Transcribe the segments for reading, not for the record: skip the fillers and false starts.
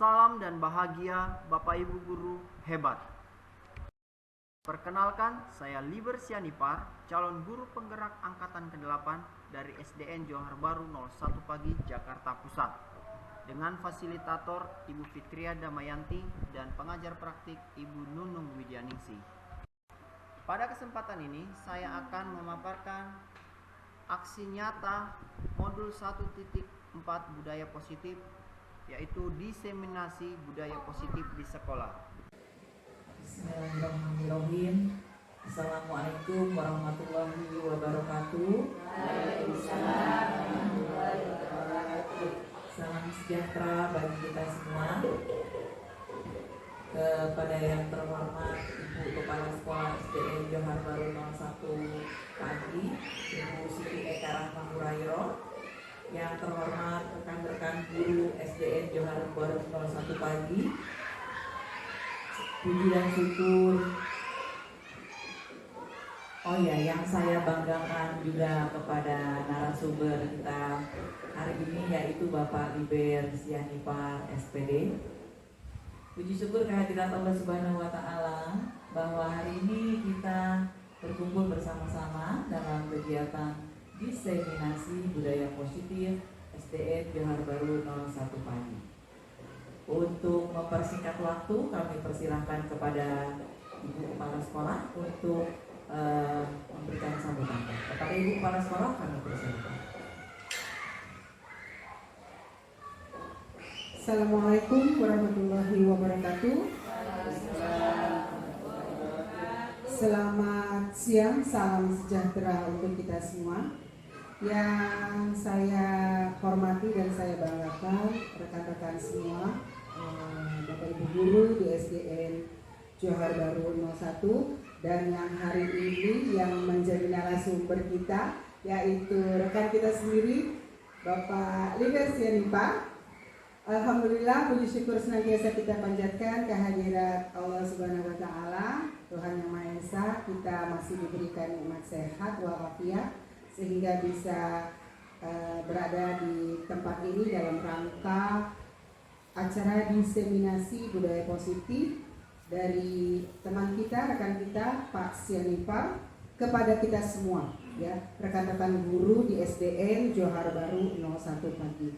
Salam dan bahagia Bapak Ibu guru hebat. Perkenalkan, saya Liber Sianipar, calon guru penggerak angkatan ke-8 dari SDN Johar Baru 01 Pagi, Jakarta Pusat. Dengan fasilitator Ibu Fitria Damayanti dan pengajar praktik Ibu Nunung Widyaningsih. Pada kesempatan ini, saya akan memaparkan aksi nyata modul 1.4 budaya positif, yaitu diseminasi budaya positif di sekolah. Bismillahirrahmanirrahim. Assalamualaikum warahmatullahi wabarakatuh. Waalaikumsalam warahmatullahi wabarakatuh. Salam sejahtera bagi kita semua. Kepada yang terhormat Ibu Kepala Sekolah SDN Johar Baru 01 Pagi, Ibu Siti Eka Rahma Hurairo. Yang terhormat rekan-rekan guru SDN Johar Baru 01 Pagi, puji dan syukur. Oh ya, yang saya banggakan juga kepada narasumber kita hari ini, yaitu Bapak Liber Sianipar SPD. Puji syukur kehadirat Allah Subhanahu wa Ta'ala bahwa hari ini kita berkumpul bersama-sama dalam kegiatan diseminasi budaya positif SDN Johar Baru 01 Pagi. Untuk mempersingkat waktu, kami persilahkan kepada Ibu Kepala Sekolah untuk memberikan sambutan. Kepada Ibu Kepala Sekolah kami persilahkan. Assalamualaikum warahmatullahi wabarakatuh. Selamat siang, salam sejahtera untuk kita semua. Yang saya hormati dan saya banggakan rekan-rekan semua, Bapak Ibu guru di SDN Johar Baru 01, dan yang hari ini yang menjadi narasumber kita, yaitu rekan kita sendiri, Bapak Liber Sianipar. Alhamdulillah, puji syukur senantiasa kita panjatkan kehadirat Allah Subhanahu wa Ta'ala, Tuhan Yang Maha Esa. Kita masih diberikan nikmat sehat walafiat sehingga bisa berada di tempat ini dalam rangka acara diseminasi budaya positif dari teman kita, rekan kita Pak Sianipar, kepada kita semua, ya, rekan-rekan guru di SDN Johar Baru 01 Pagi.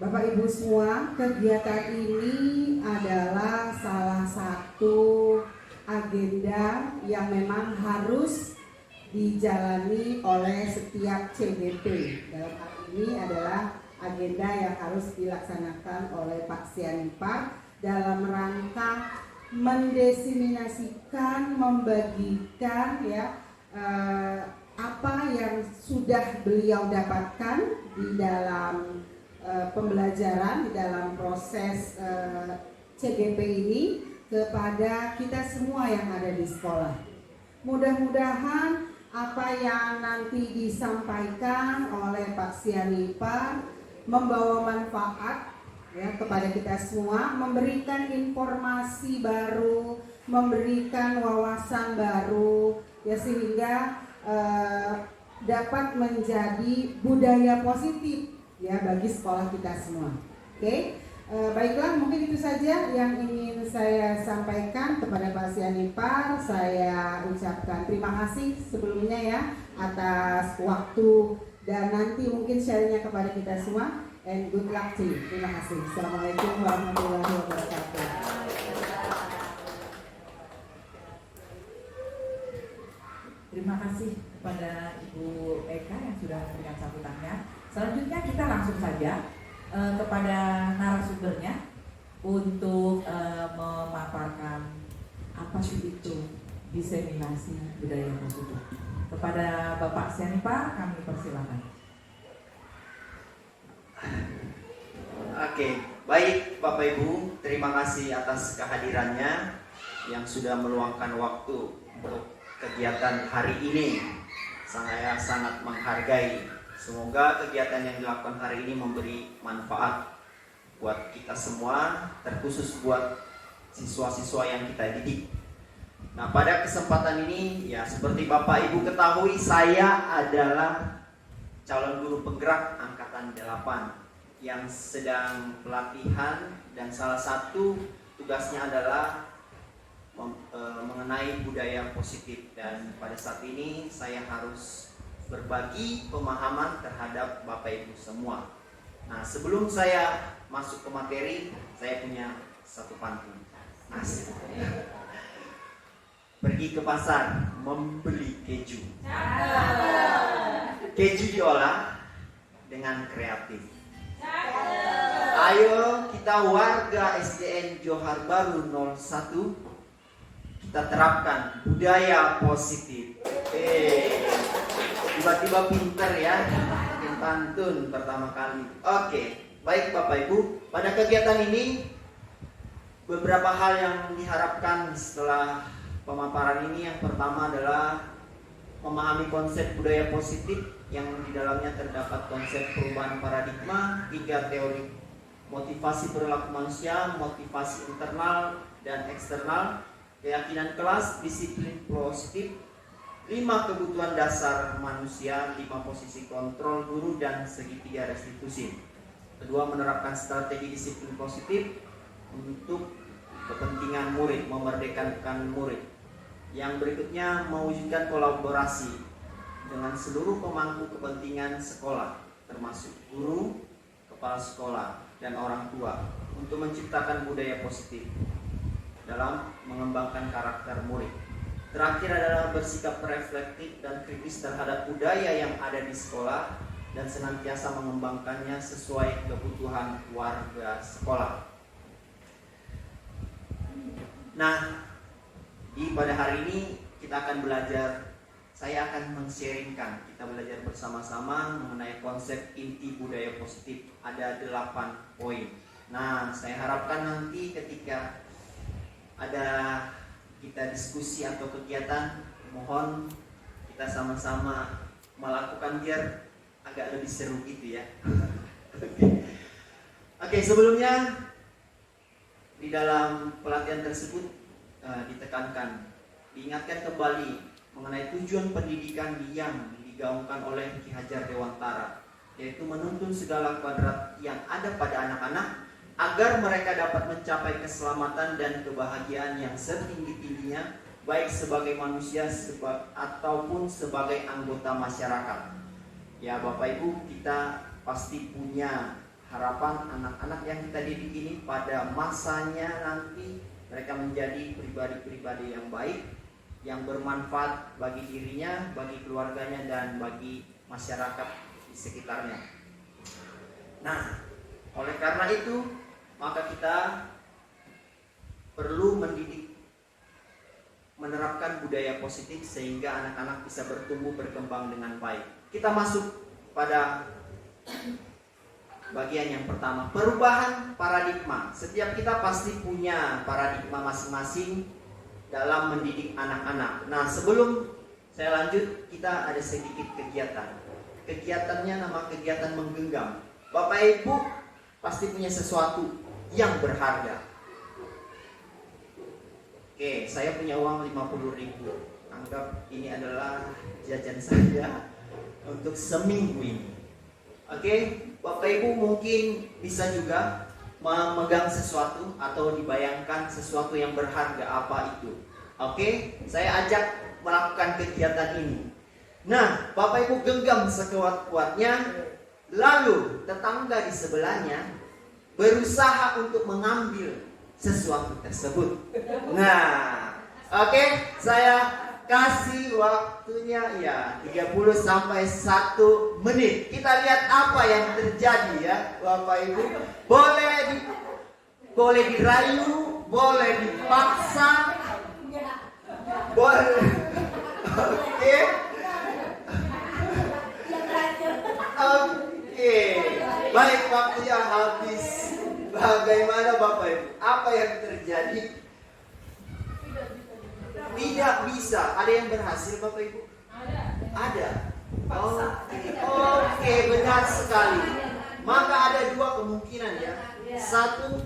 Bapak Ibu semua, kegiatan ini adalah salah satu agenda yang memang harus dijalani oleh setiap CGP. Dalam hal ini adalah agenda yang harus dilaksanakan oleh Pak Sianipar dalam rangka mendiseminasikan, membagikan, ya, apa yang sudah beliau dapatkan di dalam pembelajaran, di dalam proses CGP ini kepada kita semua yang ada di sekolah. Mudah-mudahan apa yang nanti disampaikan oleh Pak Sianipar membawa manfaat, ya, kepada kita semua, memberikan informasi baru, memberikan wawasan baru, ya, sehingga dapat menjadi budaya positif, ya, bagi sekolah kita semua. Oke. Baiklah, mungkin itu saja yang ingin saya sampaikan kepada Pak Sianipar. Saya ucapkan terima kasih sebelumnya, ya, atas waktu dan nanti mungkin sharingnya kepada kita semua. And good luck to you. Terima kasih. Assalamualaikum warahmatullahi wabarakatuh. Terima kasih kepada Ibu Eka yang sudah memberikan sambutannya. Selanjutnya kita langsung saja kepada narasumbernya untuk memaparkan apa sih itu diseminasi budaya positif. Kepada Bapak Sianipar kami persilakan. Oke, baik Bapak Ibu, terima kasih atas kehadirannya yang sudah meluangkan waktu untuk kegiatan hari ini. Saya sangat menghargai. Semoga kegiatan yang dilakukan hari ini memberi manfaat buat kita semua, terkhusus buat siswa-siswa yang kita didik. Nah, pada kesempatan ini, ya, seperti Bapak Ibu ketahui, saya adalah calon guru penggerak angkatan 8 yang sedang pelatihan dan salah satu tugasnya adalah mengenai budaya positif, dan pada saat ini saya harus berbagi pemahaman terhadap Bapak Ibu semua. Nah, sebelum saya masuk ke materi, saya punya satu pantun. Asik. Pergi ke pasar membeli keju. Keju diolah dengan kreatif. Ayo kita warga SDN Johar Baru 01, kita terapkan budaya positif. Tiba-tiba pinter ya, bikin pantun pertama kali. Oke, baik Bapak Ibu, pada kegiatan ini beberapa hal yang diharapkan setelah pemaparan ini. Yang pertama adalah memahami konsep budaya positif yang di dalamnya terdapat konsep perubahan paradigma, 3 teori motivasi perilaku manusia, motivasi internal dan eksternal, keyakinan kelas, disiplin positif, 5 kebutuhan dasar manusia, 5 posisi kontrol guru, dan segitiga restitusi. Kedua, menerapkan strategi disiplin positif untuk kepentingan murid, memerdekakan murid. Yang berikutnya, mewujudkan kolaborasi dengan seluruh pemangku kepentingan sekolah, termasuk guru, kepala sekolah, dan orang tua, untuk menciptakan budaya positif dalam mengembangkan karakter murid. Terakhir adalah bersikap reflektif dan kritis terhadap budaya yang ada di sekolah dan senantiasa mengembangkannya sesuai kebutuhan warga sekolah. Nah, pada hari ini kita akan belajar, saya akan men-sharingkan, kita belajar bersama-sama mengenai konsep inti budaya positif. Ada 8 poin. Nah, saya harapkan nanti ketika ada kita diskusi atau kegiatan, mohon kita sama-sama melakukan biar agak lebih seru gitu ya. Oke, sebelumnya di dalam pelatihan tersebut ditekankan, diingatkan kembali mengenai tujuan pendidikan yang digaungkan oleh Ki Hajar Dewantara, yaitu menuntun segala kuadrat yang ada pada anak-anak agar mereka dapat mencapai keselamatan dan kebahagiaan yang setinggi-tingginya, baik sebagai manusia ataupun sebagai anggota masyarakat. Ya Bapak Ibu, kita pasti punya harapan anak-anak yang kita didik ini pada masanya nanti mereka menjadi pribadi-pribadi yang baik, yang bermanfaat bagi dirinya, bagi keluarganya, dan bagi masyarakat di sekitarnya. Nah, oleh karena itu, maka kita perlu mendidik, menerapkan budaya positif sehingga anak-anak bisa bertumbuh berkembang dengan baik. Kita masuk pada bagian yang pertama, perubahan paradigma. Setiap kita pasti punya paradigma masing-masing dalam mendidik anak-anak. Nah, sebelum saya lanjut, kita ada sedikit kegiatan. Kegiatannya nama kegiatan menggenggam. Bapak Ibu pasti punya sesuatu yang berharga. Oke, saya punya uang 50.000. Anggap ini adalah jajan saya untuk seminggu ini. Oke, Bapak Ibu mungkin bisa juga memegang sesuatu atau dibayangkan sesuatu yang berharga apa itu. Oke, saya ajak melakukan kegiatan ini. Nah, Bapak Ibu genggam sekuat-kuatnya, lalu tetangga di sebelahnya berusaha untuk mengambil sesuatu tersebut. Nah, oke, saya kasih waktunya ya 30 sampai 1 menit. Kita lihat apa yang terjadi ya Bapak Ibu. Boleh dirayu, boleh dipaksa, boleh. Oke. Oke. Baik, waktunya habis. Bagaimana Bapak Ibu? Apa yang terjadi? Tidak bisa. Ada yang berhasil Bapak Ibu? Ada. Oke, benar sekali. Maka ada 2 kemungkinan ya. 1,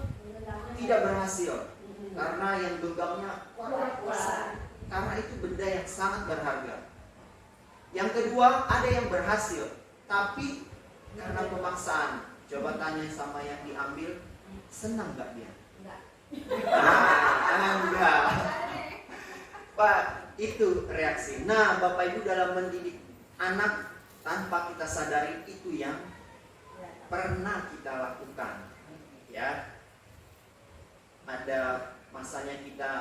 tidak berhasil karena yang genggamnya kuat. Karena itu benda yang sangat berharga. Yang kedua, ada yang berhasil tapi karena pemaksaan. Coba tanya sama yang diambil, senang nggak dia? Enggak. Enggak. Pak, itu reaksi. Nah, Bapak Ibu dalam mendidik anak tanpa kita sadari itu yang pernah kita lakukan. Ya. Ada masanya kita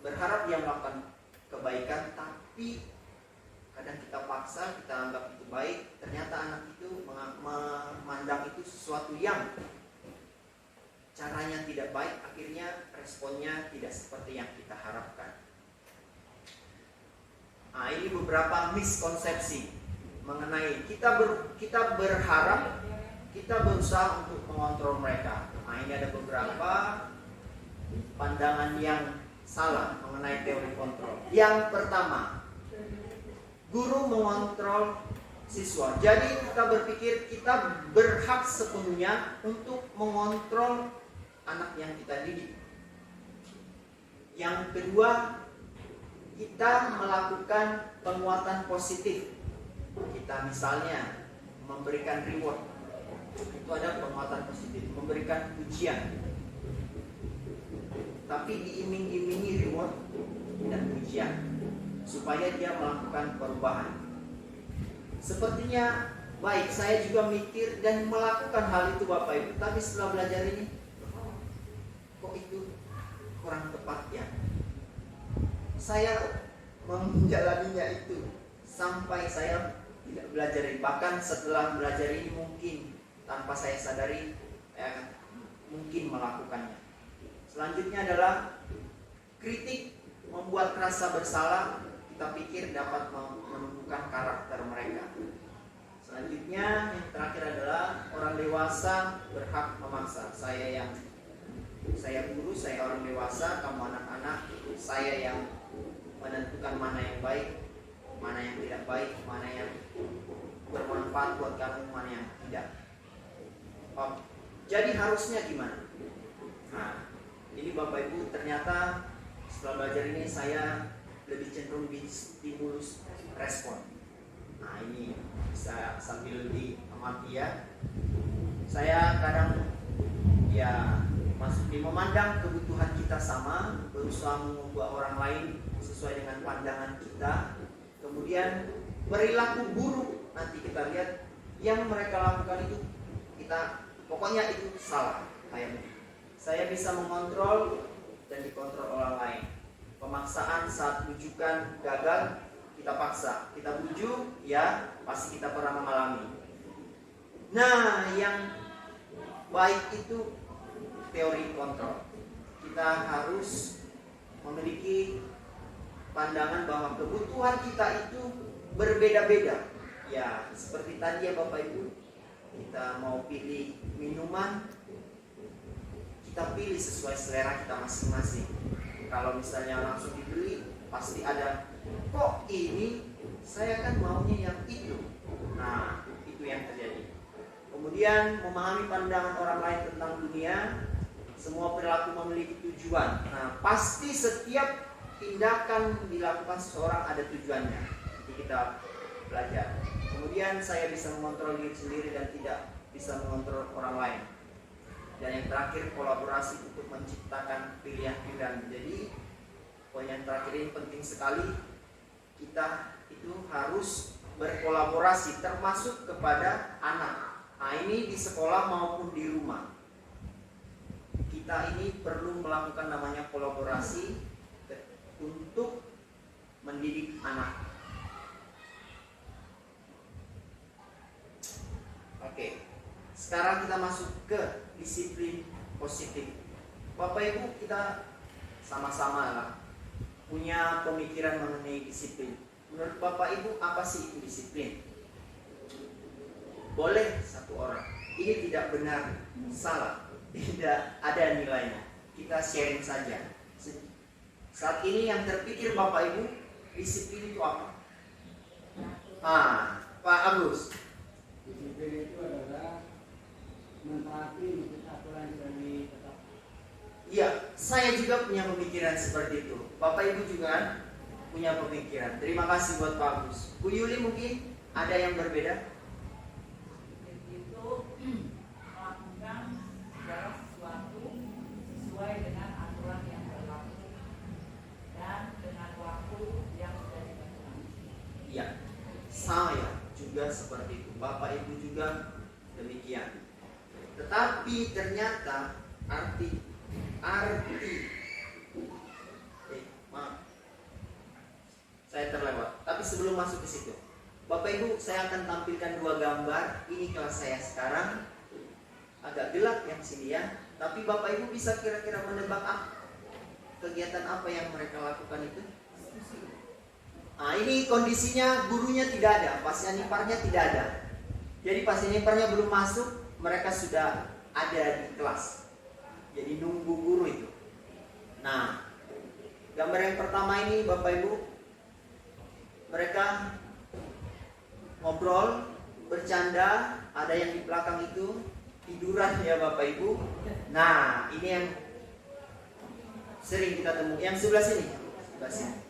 berharap dia melakukan kebaikan, tapi kadang kita paksa, kita anggap itu baik, ternyata anak itu memandang itu sesuatu yang caranya tidak baik, akhirnya responnya tidak seperti yang kita harapkan. Nah, ini beberapa miskonsepsi mengenai kita berharap, kita berusaha untuk mengontrol mereka. Nah, ini ada beberapa pandangan yang salah mengenai teori kontrol. Yang pertama, guru mengontrol siswa. Jadi kita berpikir kita berhak sepenuhnya untuk mengontrol anak yang kita didik. Yang kedua, kita melakukan penguatan positif. Kita misalnya memberikan reward. Itu ada penguatan positif, memberikan pujian. Tapi diiming-imingi reward dan pujian supaya dia melakukan perubahan. Sepertinya baik, saya juga mikir dan melakukan hal itu Bapak Ibu. Tapi setelah belajar ini, kok itu kurang tepat ya. Saya menjalaninya itu sampai saya tidak belajar ini. Bahkan setelah belajar ini mungkin tanpa saya sadari, mungkin melakukannya. Selanjutnya adalah kritik membuat rasa bersalah, kita pikir dapat menumbuhkan karakter mereka. Selanjutnya yang terakhir adalah orang dewasa berhak memaksa. Saya guru, saya orang dewasa, kamu anak-anak, saya yang menentukan mana yang baik, mana yang tidak baik, mana yang bermanfaat buat kamu, mana yang tidak. Jadi harusnya gimana? Nah, ini Bapak Ibu, ternyata setelah belajar ini saya lebih cenderung di stimulus respon. Nah, ini bisa sambil diamati ya. Saya kadang memandang kebutuhan kita sama, berusaha mengubah orang lain sesuai dengan pandangan kita. Kemudian perilaku buruk nanti kita lihat yang mereka lakukan itu pokoknya itu salah kayak begitu. Saya bisa mengontrol dan dikontrol orang lain. Pemaksaan saat bujukan gagal, kita paksa. Kita bujuk, ya pasti kita pernah mengalami. Nah, yang baik itu teori kontrol. Kita harus memiliki pandangan bahwa kebutuhan kita itu berbeda-beda. Ya, seperti tadi ya Bapak Ibu, kita mau pilih minuman, kita pilih sesuai selera kita masing-masing. Kalau misalnya langsung dibeli, pasti ada, kok ini saya kan maunya yang itu. Nah, itu yang terjadi. Kemudian memahami pandangan orang lain tentang dunia. Semua perilaku memiliki tujuan. Nah, pasti setiap tindakan dilakukan seseorang ada tujuannya. Jadi kita belajar. Kemudian saya bisa mengontrol diri sendiri dan tidak bisa mengontrol orang lain. Dan yang terakhir, kolaborasi untuk menciptakan pilihan-pilihan. Jadi poin yang terakhir ini penting sekali. Kita itu harus berkolaborasi, termasuk kepada anak. Nah, ini di sekolah maupun di rumah. Kita ini perlu melakukan namanya kolaborasi untuk mendidik anak. Oke, sekarang kita masuk ke disiplin positif. Bapak Ibu, kita sama-sama lah punya pemikiran mengenai disiplin. Menurut Bapak Ibu, apa sih itu disiplin? Boleh satu orang, ini tidak benar, salah, tidak ada nilainya. Kita sharing saja. Saat ini yang terpikir Bapak Ibu, disiplin itu apa? Pak Agus. Disiplin itu adalah mentaati aturan yang ditetapkan. Iya, saya juga punya pemikiran seperti itu. Bapak Ibu juga kan punya pemikiran. Terima kasih buat Pak Agus. Bu Yuli mungkin ada yang berbeda? Itu melakukan juga seperti itu, Bapak Ibu juga demikian. Tetapi ternyata arti maaf, saya terlewat. Tapi sebelum masuk ke situ, Bapak Ibu, saya akan tampilkan dua gambar. Ini kelas saya sekarang, agak gelap yang sini ya. Tapi Bapak Ibu bisa kira-kira menebak kegiatan apa yang mereka lakukan itu? Nah, ini kondisinya gurunya tidak ada, pasyanniparnya tidak ada. Jadi pasyanniparnya belum masuk, mereka sudah ada di kelas. Jadi nunggu guru itu. Nah, gambar yang pertama ini Bapak Ibu, mereka ngobrol, bercanda, ada yang di belakang itu tiduran ya Bapak Ibu. Nah, ini yang sering kita temui. Yang sebelah sini, sebelah sini.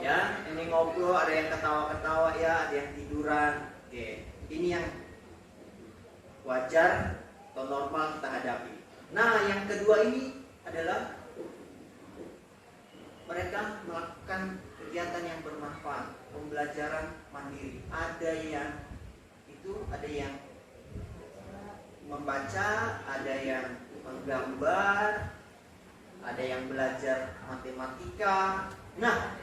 Ya, ini ngobrol, ada yang ketawa-ketawa ya, ada yang tiduran. Oke, ini yang wajar atau normal kita hadapi. Nah, yang kedua ini adalah mereka melakukan kegiatan yang bermanfaat, pembelajaran mandiri. Ada yang membaca, ada yang menggambar, ada yang belajar matematika. Nah,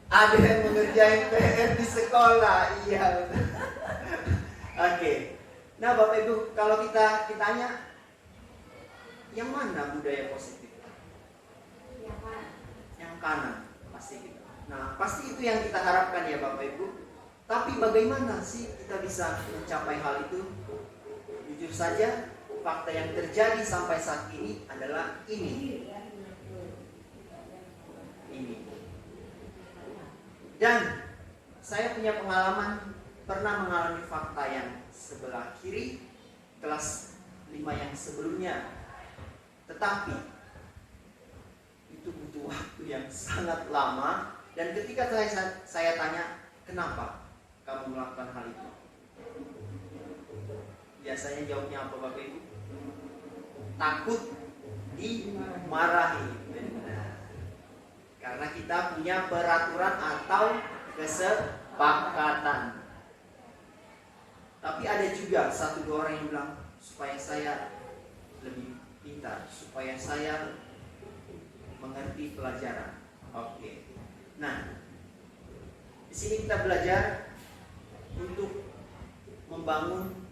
ada yang mengerjain PR di sekolah. Iya. Oke. Nah, Bapak Ibu, kalau kita tanya, yang mana budaya positif? Yang kanan, pasti gitu. Nah, pasti itu yang kita harapkan ya Bapak Ibu. Tapi bagaimana sih kita bisa mencapai hal itu? Jujur saja, fakta yang terjadi sampai saat ini adalah ini. Dan saya punya pengalaman, pernah mengalami fakta yang sebelah kiri, kelas 5 yang sebelumnya. Tetapi itu butuh waktu yang sangat lama. Dan ketika saya tanya, kenapa kamu melakukan hal itu? Biasanya jawabnya apa Bapak Ibu? Takut dimarahi. Karena kita punya peraturan atau kesepakatan. Tapi ada juga 1-2 orang yang bilang, supaya saya lebih pintar, supaya saya mengerti pelajaran. Oke. Nah, di sini kita belajar untuk membangun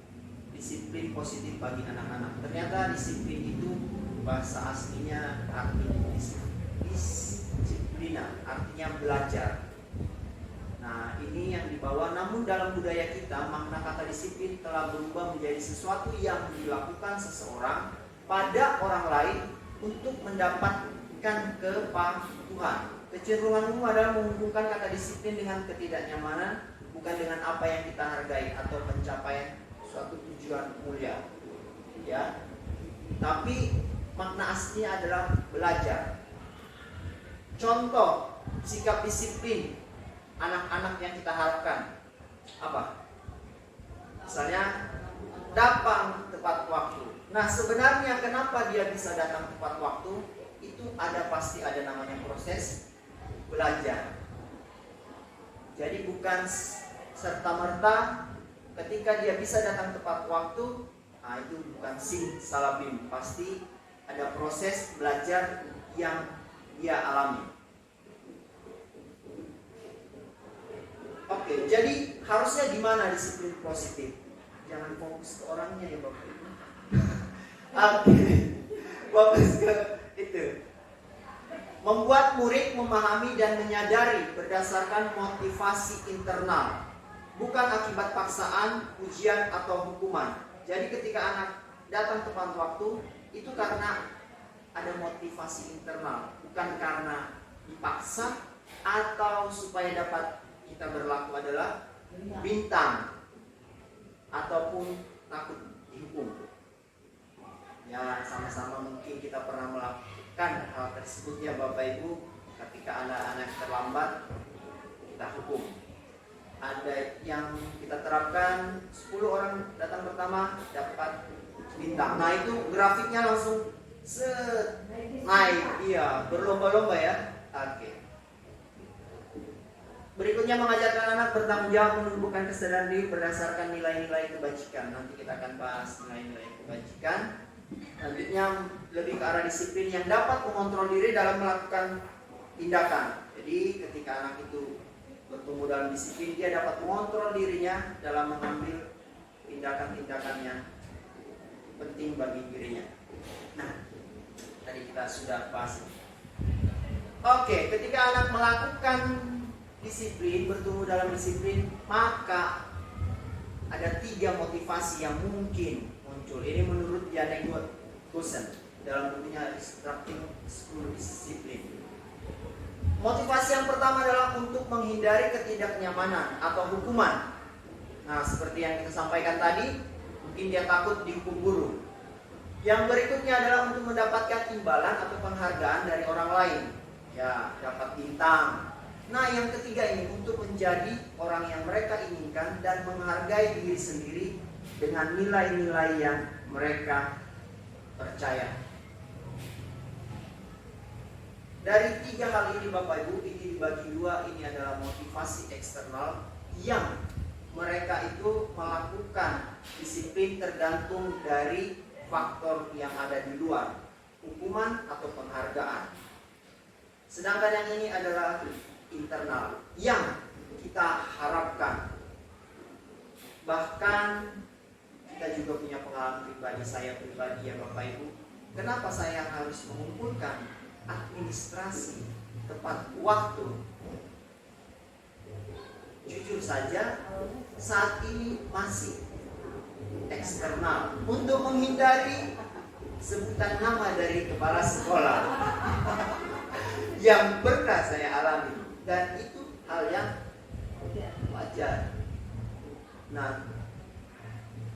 disiplin positif bagi anak-anak. Ternyata disiplin itu bahasa aslinya artinya disiplina, artinya belajar. Nah, ini yang dibawa, namun dalam budaya kita makna kata disiplin telah berubah menjadi sesuatu yang dilakukan seseorang pada orang lain untuk mendapatkan kepatuhan. Kecenderungan umum adalah menghubungkan kata disiplin dengan ketidaknyamanan, bukan dengan apa yang kita hargai atau pencapaian suatu tujuan mulia. Ya. Tapi makna aslinya adalah belajar. Contoh sikap disiplin anak-anak yang kita harapkan apa? Misalnya datang tepat waktu. Nah, sebenarnya kenapa dia bisa datang tepat waktu? Itu pasti ada namanya proses belajar. Jadi bukan serta-merta ketika dia bisa datang tepat waktu, nah itu bukan simsalabim. Pasti ada proses belajar yang dia alami. Oke, jadi harusnya di mana disiplin positif? Jangan fokus ke orangnya ya Bapak Ibu. Oke, fokus ke itu. Membuat murid memahami dan menyadari berdasarkan motivasi internal, bukan akibat paksaan, ujian atau hukuman. Jadi ketika anak datang tepat waktu, itu karena ada motivasi internal, bukan karena dipaksa atau supaya dapat kita berlaku adalah bintang ataupun takut dihukum. Ya, sama-sama mungkin kita pernah melakukan hal tersebut ya Bapak Ibu. Ketika anak-anak terlambat, kita hukum. Ada yang kita terapkan 10 orang datang pertama dapat bintang. Nah, itu grafiknya langsung naik. Iya, berlomba-lomba ya. Oke. Berikutnya mengajarkan anak bertanggung jawab menumbuhkan kesadaran diri berdasarkan nilai-nilai kebajikan. Nanti kita akan bahas nilai-nilai kebajikan. Selanjutnya lebih ke arah disiplin yang dapat mengontrol diri dalam melakukan tindakan. Jadi ketika anak itu bertumbuh dalam disiplin, dia dapat mengontrol dirinya dalam mengambil tindakan-tindakan yang penting bagi dirinya. Nah, tadi kita sudah bahas. Oke, ketika anak melakukan disiplin, bertumbuh dalam disiplin, maka ada 3 motivasi yang mungkin muncul. Ini menurut Janek Gosen dalam bukunya Instructing School Discipline. Motivasi yang pertama adalah untuk menghindari ketidaknyamanan atau hukuman. Nah, seperti yang kita sampaikan tadi, mungkin dia takut dihukum guru. Yang berikutnya adalah untuk mendapatkan imbalan atau penghargaan dari orang lain. Ya, dapat bintang. Nah, yang ketiga ini untuk menjadi orang yang mereka inginkan dan menghargai diri sendiri dengan nilai-nilai yang mereka percaya. Dari 3 hal ini Bapak Ibu, ini dibagi 2, ini adalah motivasi eksternal yang mereka itu melakukan disiplin tergantung dari faktor yang ada di luar, hukuman atau penghargaan. Sedangkan yang ini adalah internal yang kita harapkan. Bahkan kita juga punya pengalaman pribadi, saya pribadi ya Bapak Ibu. Kenapa saya harus mengumpulkan administrasi tepat waktu? Jujur saja saat ini masih eksternal untuk menghindari sebutan nama dari kepala sekolah yang pernah saya alami, dan itu hal yang wajar. Nah,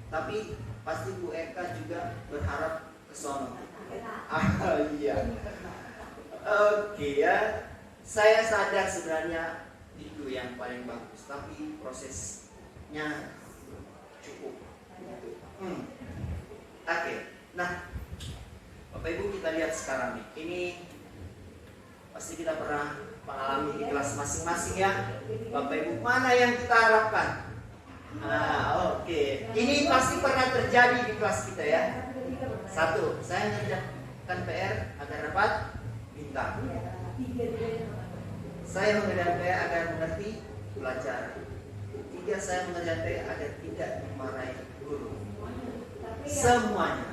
tapi pasti Bu Eka juga berharap ke sono. Iya. Oke ya, saya sadar sebenarnya itu yang paling bagus, tapi prosesnya cukup. Oke. Nah, Bapak Ibu kita lihat sekarang nih. Ini pasti kita pernah mengalami di kelas masing-masing ya. Bapak Ibu, mana yang kita harapkan? Oke. Ini pasti pernah terjadi di kelas kita ya. 1, saya mengerjakan PR agar dapat bintang. Saya mengerjakan PR agar mengerti pelajaran. 3, saya mengerjakan PR agar tidak dimarahi guru. Semuanya.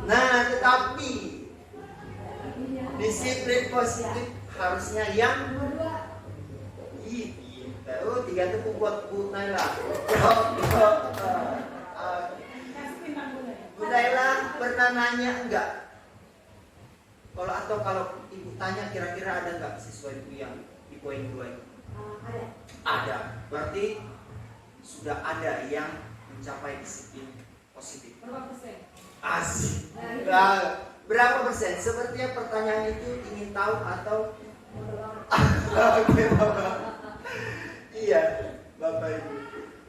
Nah, tetapi disiplin positif harusnya yang pintar. 3 itu buat Bu Naila. Bu Naila pernah nanya enggak? Kalau Ibu tanya kira-kira ada enggak siswa Ibu yang di poin 2 itu? Ada. Berarti sudah ada yang mencapai disiplin positif. Berapa persen? Asik. Berapa persen? Sepertinya pertanyaan itu ingin tahu atau Oke, Bapak. Iya, Bapak Ibu.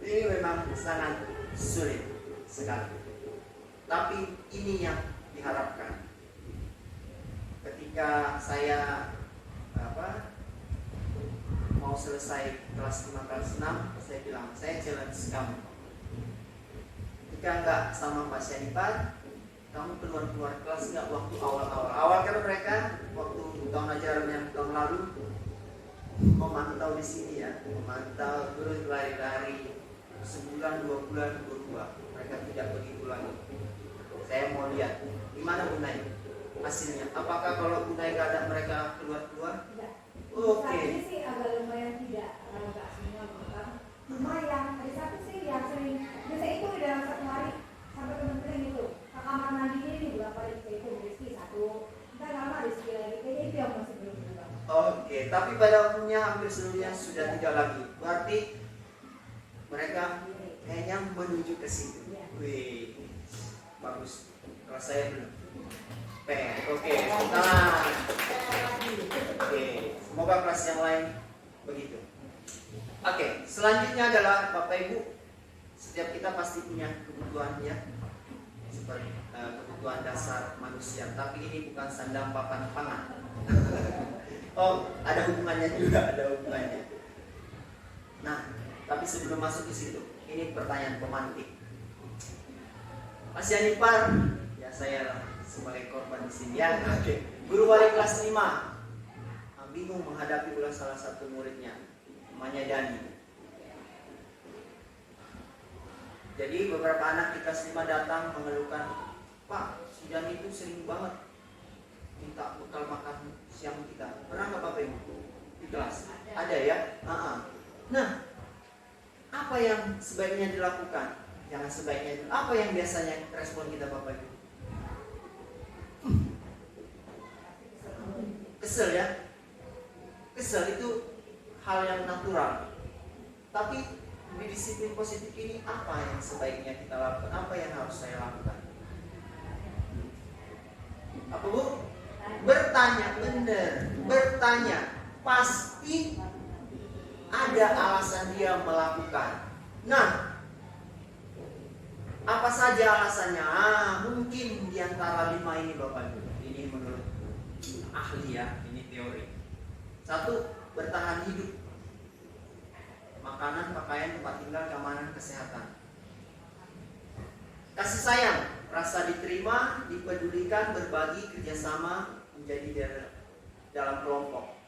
Ini memang sangat sulit sekali. Tapi ini yang diharapkan. Ketika saya mau selesai kelas 5 kelas 6, saya bilang, saya challenge kamu. Jika enggak sama Pak Syanipar, kamu keluar kelas enggak waktu awal kan mereka waktu tahun ajaran yang tahun lalu memantau di sini ya, memantau terus lari-lari sebulan 2 bulan berubah, mereka tidak begitu lagi. Saya mau lihat gimana Bu Nay hasilnya. Apakah kalau Bu Nay gak ada mereka keluar? Tidak. Oke. Ini sih agak lumayan tidak semua bukan. Lumayan. Hari Sabtu sih yang sering. Biasa itu dalam 1 hari sampai temen-temen itu. Ke kamar mandinya ini berapa itu Rizky 1. Ntar lama Rizky lagi. Kayaknya itu yang masih belum berubah. Oke, tapi pada umumnya hampir seluruhnya sudah tidak lagi. Berarti mereka kayaknya menuju ke situ. Wih, bagus. Kalau saya belum. Oke, nah. Oke, semoga kelas yang lain begitu. Oke, selanjutnya adalah Bapak Ibu, setiap kita pasti punya kebutuhan ya, seperti kebutuhan dasar manusia. Tapi ini bukan sandang papan pangan. Oh, ada hubungannya juga, ada hubungannya. Nah, tapi sebelum masuk ke situ, ini pertanyaan pemantik. Mas Yanipar, ya saya sebagai korban di sini ya. Oke. Guru wali kelas 5 bingung menghadapi ulah salah satu muridnya, namanya Dani. Jadi beberapa anak di kelas 5 datang mengeluhkan, Pak, si Dani itu sering banget minta bekal makan siang kita. Pernah nggak Bapak Ibu di kelas? Ada ya? Nah, apa yang sebaiknya dilakukan? Jangan sebaiknya. Apa yang biasanya respon kita Bapak Ibu? Kesel ya? Kesel itu hal yang natural. Tapi di disiplin positif ini apa yang sebaiknya kita lakukan? Apa yang harus saya lakukan? Apa Bu? Bertanya, benar. Bertanya. Pasti ada alasan dia melakukan. Nah, apa saja alasannya? Mungkin di antara 5 ini Bapak Ibu. Ini menurut ahli ya, ini teori. 1, bertahan hidup. Makanan, pakaian, tempat tinggal, keamanan, kesehatan. Kasih sayang, rasa diterima, dipedulikan, berbagi, kerjasama, menjadi dalam kelompok.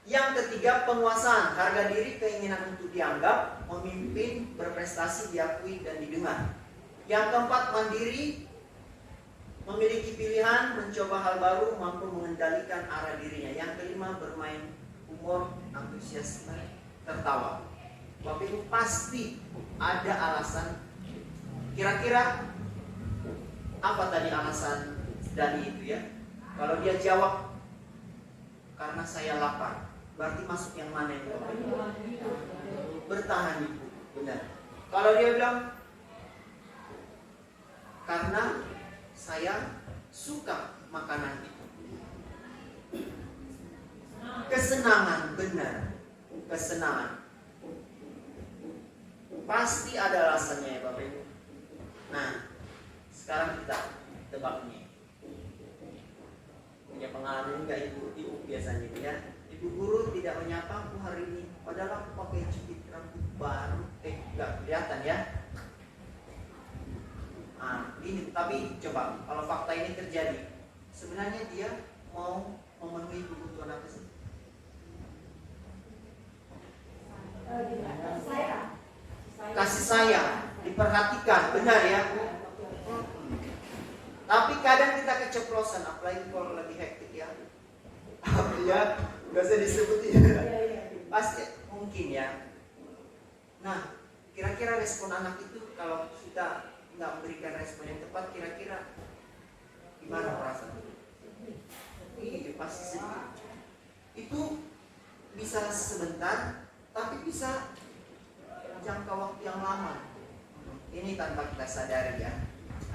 Yang ketiga, penguasaan, harga diri, keinginan untuk dianggap, memimpin, berprestasi, diakui, dan didengar. Yang keempat, mandiri, memiliki pilihan, mencoba hal baru, mampu mengendalikan arah dirinya. Yang kelima, bermain humor, antusias, tertawa. Bapak Ibu pasti ada alasan. Kira-kira apa tadi alasan Dani itu ya? Kalau dia jawab karena saya lapar, berarti masuk yang mana itu Bapak Ibu? Bertahan Ibu, benar. Kalau dia bilang karena saya suka makanan itu, kesenangan, benar, kesenangan. Pasti ada alasannya ya Bapak Ibu. Nah, sekarang kita tebak nih. Punya pengalaman nggak ibu biasanya ya? Ibu guru tidak menyapa aku hari ini, padahal aku pakai jepit rambut baru, nggak kelihatan ya? Ini tapi coba kalau fakta ini terjadi, sebenarnya dia mau memenuhi kebutuhan apa sih? Kasih sayang, diperhatikan, benar ya. Tapi kadang kita keceplosan, apalagi kalau lagi hektik ya. Ya, nggak usah disebutin. Pasti mungkin ya. Nah, kira-kira respon anak itu kalau kita nggak memberikan respon yang tepat, kira-kira gimana perasaan? Ini pasti sedih. Itu bisa sebentar, tapi bisa jangka waktu yang lama. Ini tanpa kita sadari ya.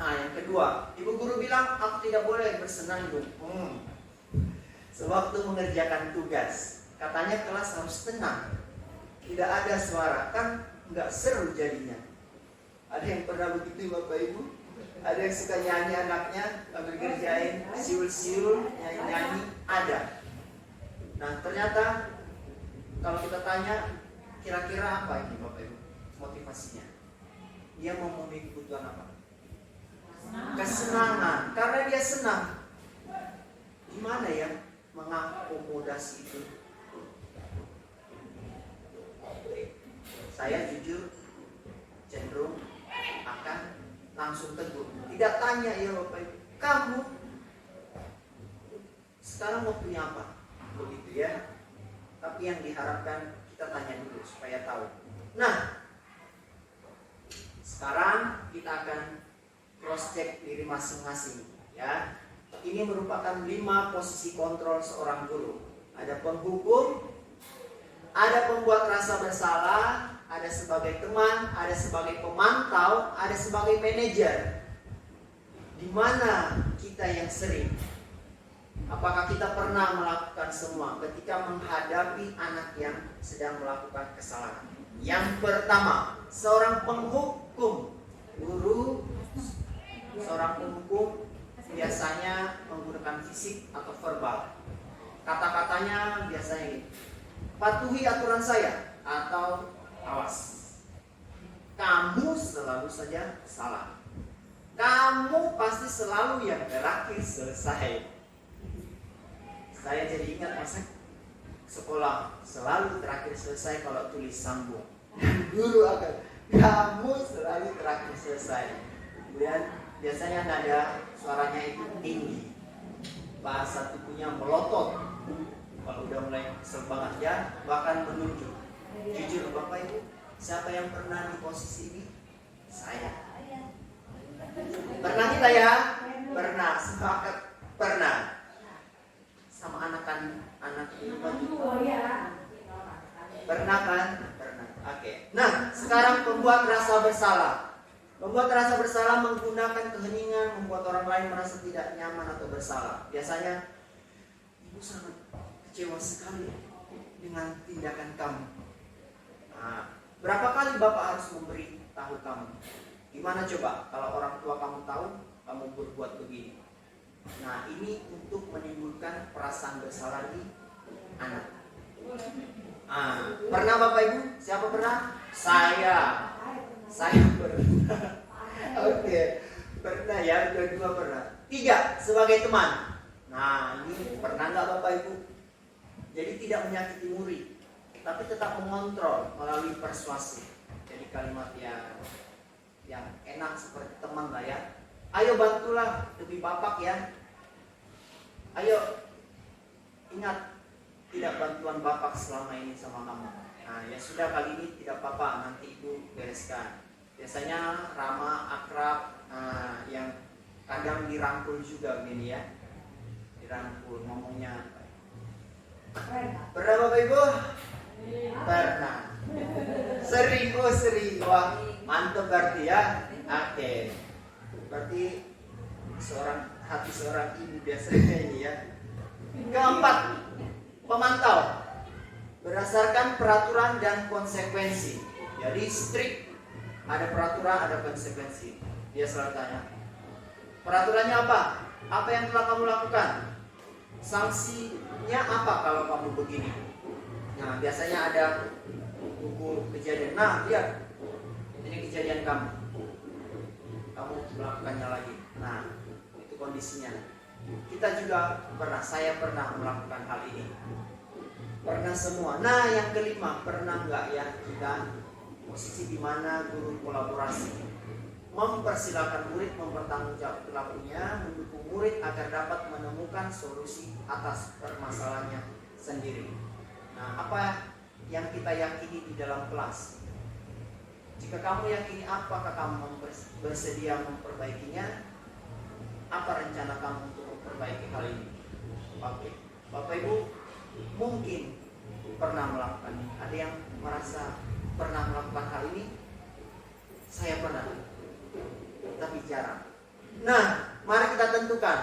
Nah, yang kedua, ibu guru bilang aku tidak boleh bersenandung. Sewaktu mengerjakan tugas, katanya kelas harus tenang, tidak ada suara, kan nggak seru jadinya. Ada yang pernah begitu Bapak Ibu? Ada yang suka nyanyi anaknya sambil kerjain, siul-siul, nyanyi-nyanyi, ada. Nah ternyata kalau kita tanya, kira-kira apa ini Bapak Ibu motivasinya? Dia mau memenuhi kebutuhan apa? Kesenangan. Karena dia senang. Gimana ya mengakomodasi itu? Saya jujur cenderung akan langsung tegur. Tidak tanya ya Bapak Ibu, kamu sekarang waktunya apa? Begitu ya. Tapi yang diharapkan kita tanya dulu supaya tahu. Nah, sekarang kita akan cross check diri masing-masing ya. Ini merupakan 5 posisi kontrol seorang guru. Ada penghukum, ada pembuat rasa bersalah, ada sebagai teman, ada sebagai pemantau, ada sebagai manajer. Di mana kita yang sering? Apakah kita pernah melakukan semua ketika menghadapi anak yang sedang melakukan kesalahan? Yang pertama, seorang penghukum. Guru, seorang penghukum biasanya menggunakan fisik atau verbal. Kata-katanya biasanya ini, patuhi aturan saya, atau awas. Kamu selalu saja salah. Kamu pasti selalu yang terakhir selesai. Saya jadi ingat masa sekolah selalu terakhir selesai kalau tulis sambung. Guru akan, kamu selalu terakhir selesai. Kemudian biasanya nada suaranya itu tinggi, bahasa tubuhnya melotot. Kalau udah mulai kesel banget ya, bahkan menunjuk. Jujur Bapak Ibu, siapa yang pernah di posisi ini? Saya. Pernah kita ya? Pernah, sepakat pernah. Sama anak pernah kan? Pernah. Oke. Nah, sekarang pembuat rasa bersalah. Membuat rasa bersalah menggunakan keheningan membuat orang lain merasa tidak nyaman atau bersalah. Biasanya ibu sangat kecewa sekali dengan tindakan kamu. Nah, berapa kali Bapak harus memberi tahu kamu? Gimana coba kalau orang tua kamu tahu kamu berbuat begini? Nah, ini untuk menimbulkan perasaan bersalah di anak. Pernah Bapak Ibu? Siapa pernah? Saya pernah. Oke. Pernah ya, dua pernah. 3, sebagai teman. Nah, ini pernah nggak Bapak Ibu? Jadi tidak menyakiti murid, tapi tetap mengontrol melalui persuasi. Jadi kalimat yang enak seperti teman lah ya. Ayo bantulah demi Bapak ya. Ayo ingat, tidak bantuan Bapak selama ini sama kamu. Nah ya sudah, kali ini tidak apa-apa, nanti Ibu bereskan. Biasanya ramah, akrab, yang kadang dirangkul juga begini ya. Dirangkul ngomongnya. Pernah Bapak Ibu? Pernah. Sering. Wah, mantap berarti ya. Oke. Berarti hati seorang ibu biasanya ini ya. Keempat, pemantau. Berdasarkan peraturan dan konsekuensi. Jadi strict. Ada peraturan, ada konsekuensi. Dia selalu tanya, peraturannya apa? Apa yang telah kamu lakukan? Sanksinya apa kalau kamu begini? Nah, biasanya ada buku kejadian. Nah, lihat, ini kejadian kamu melakukannya lagi. Nah, itu kondisinya. Kita juga pernah, saya pernah melakukan hal ini. Pernah semua. Nah, yang kelima, pernah nggak ya kita posisi di mana guru kolaborasi, mempersilahkan murid mempertanggungjawab perilakunya, mendukung murid agar dapat menemukan solusi atas permasalahannya sendiri. Nah, apa yang kita yakini di dalam kelas? Jika kamu yakini, apakah kamu bersedia memperbaikinya? Apa rencana kamu untuk memperbaiki hal ini? Oke, Bapak Ibu mungkin pernah melakukan ini. Ada yang merasa pernah melakukan hal ini? Saya pernah, tapi jarang. Nah, mari kita tentukan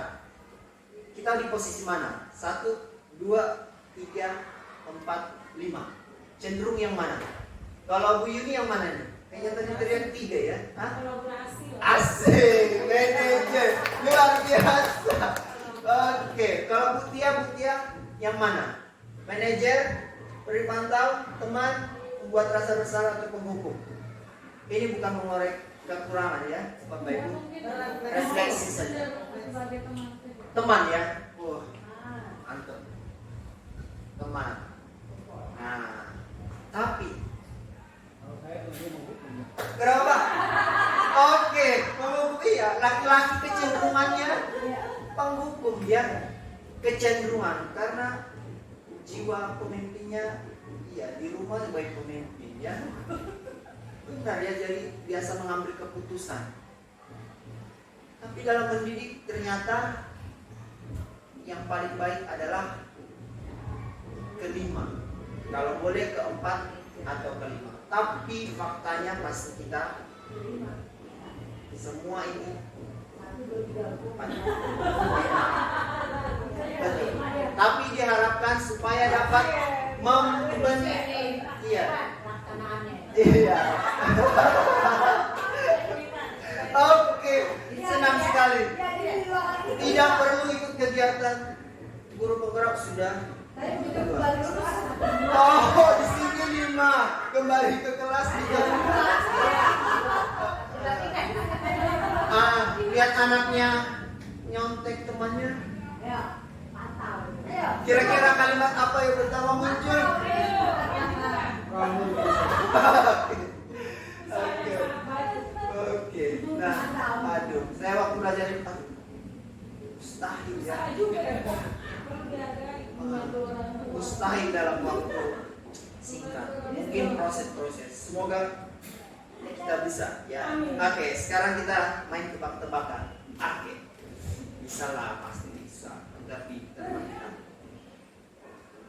kita di posisi mana? 1, 2, 3, 4, 5. Cenderung yang mana? Kalau Bu Yuni yang mana nih? Kayaknya tadi teriak 3 ya? Hah? Kolaborasi. Asik, manajer, luar biasa. Oke, kalau Bu Tia yang mana? Manajer, beri pantau, teman, membuat rasa bersalah atau penghukum? Ini bukan mengorek kekurangan ya, Bapak Ibu. Refleksi saja. Teman ya. Wah, mantap. Teman. Nah, tapi kenapa? Oke, penghukum ya. Laki-laki kecenderungannya penghukum ya. Kecenderungan karena jiwa pemimpinnya iya di rumah sebagai pemimpin ya. Benar ya, jadi biasa mengambil keputusan. Tapi dalam mendidik ternyata yang paling baik adalah kelima. Kalau boleh keempat atau kelima. Tapi faktanya pasti kita semua ini betul. Tapi diharapkan supaya dapat membentuk. Iya. Oke, senang sekali. Tidak perlu ikut kegiatan guru penggerak sudah. Oh, di sini ini mah kembali ke kelas juga. Lihat anaknya nyontek temannya. Ayo, mantap. Ayo. Kira-kira kalimat apa yang pertama muncul? Kamu Oke. Nah, aduh, saya waktu belajar ini mustahil ya. Mustahil dalam waktu singkat. Mungkin proses-proses. Semoga kita bisa ya. Oke, sekarang kita main tebak-tebakan. Oke. Bisa lah, pasti bisa. Enggak pintar kita.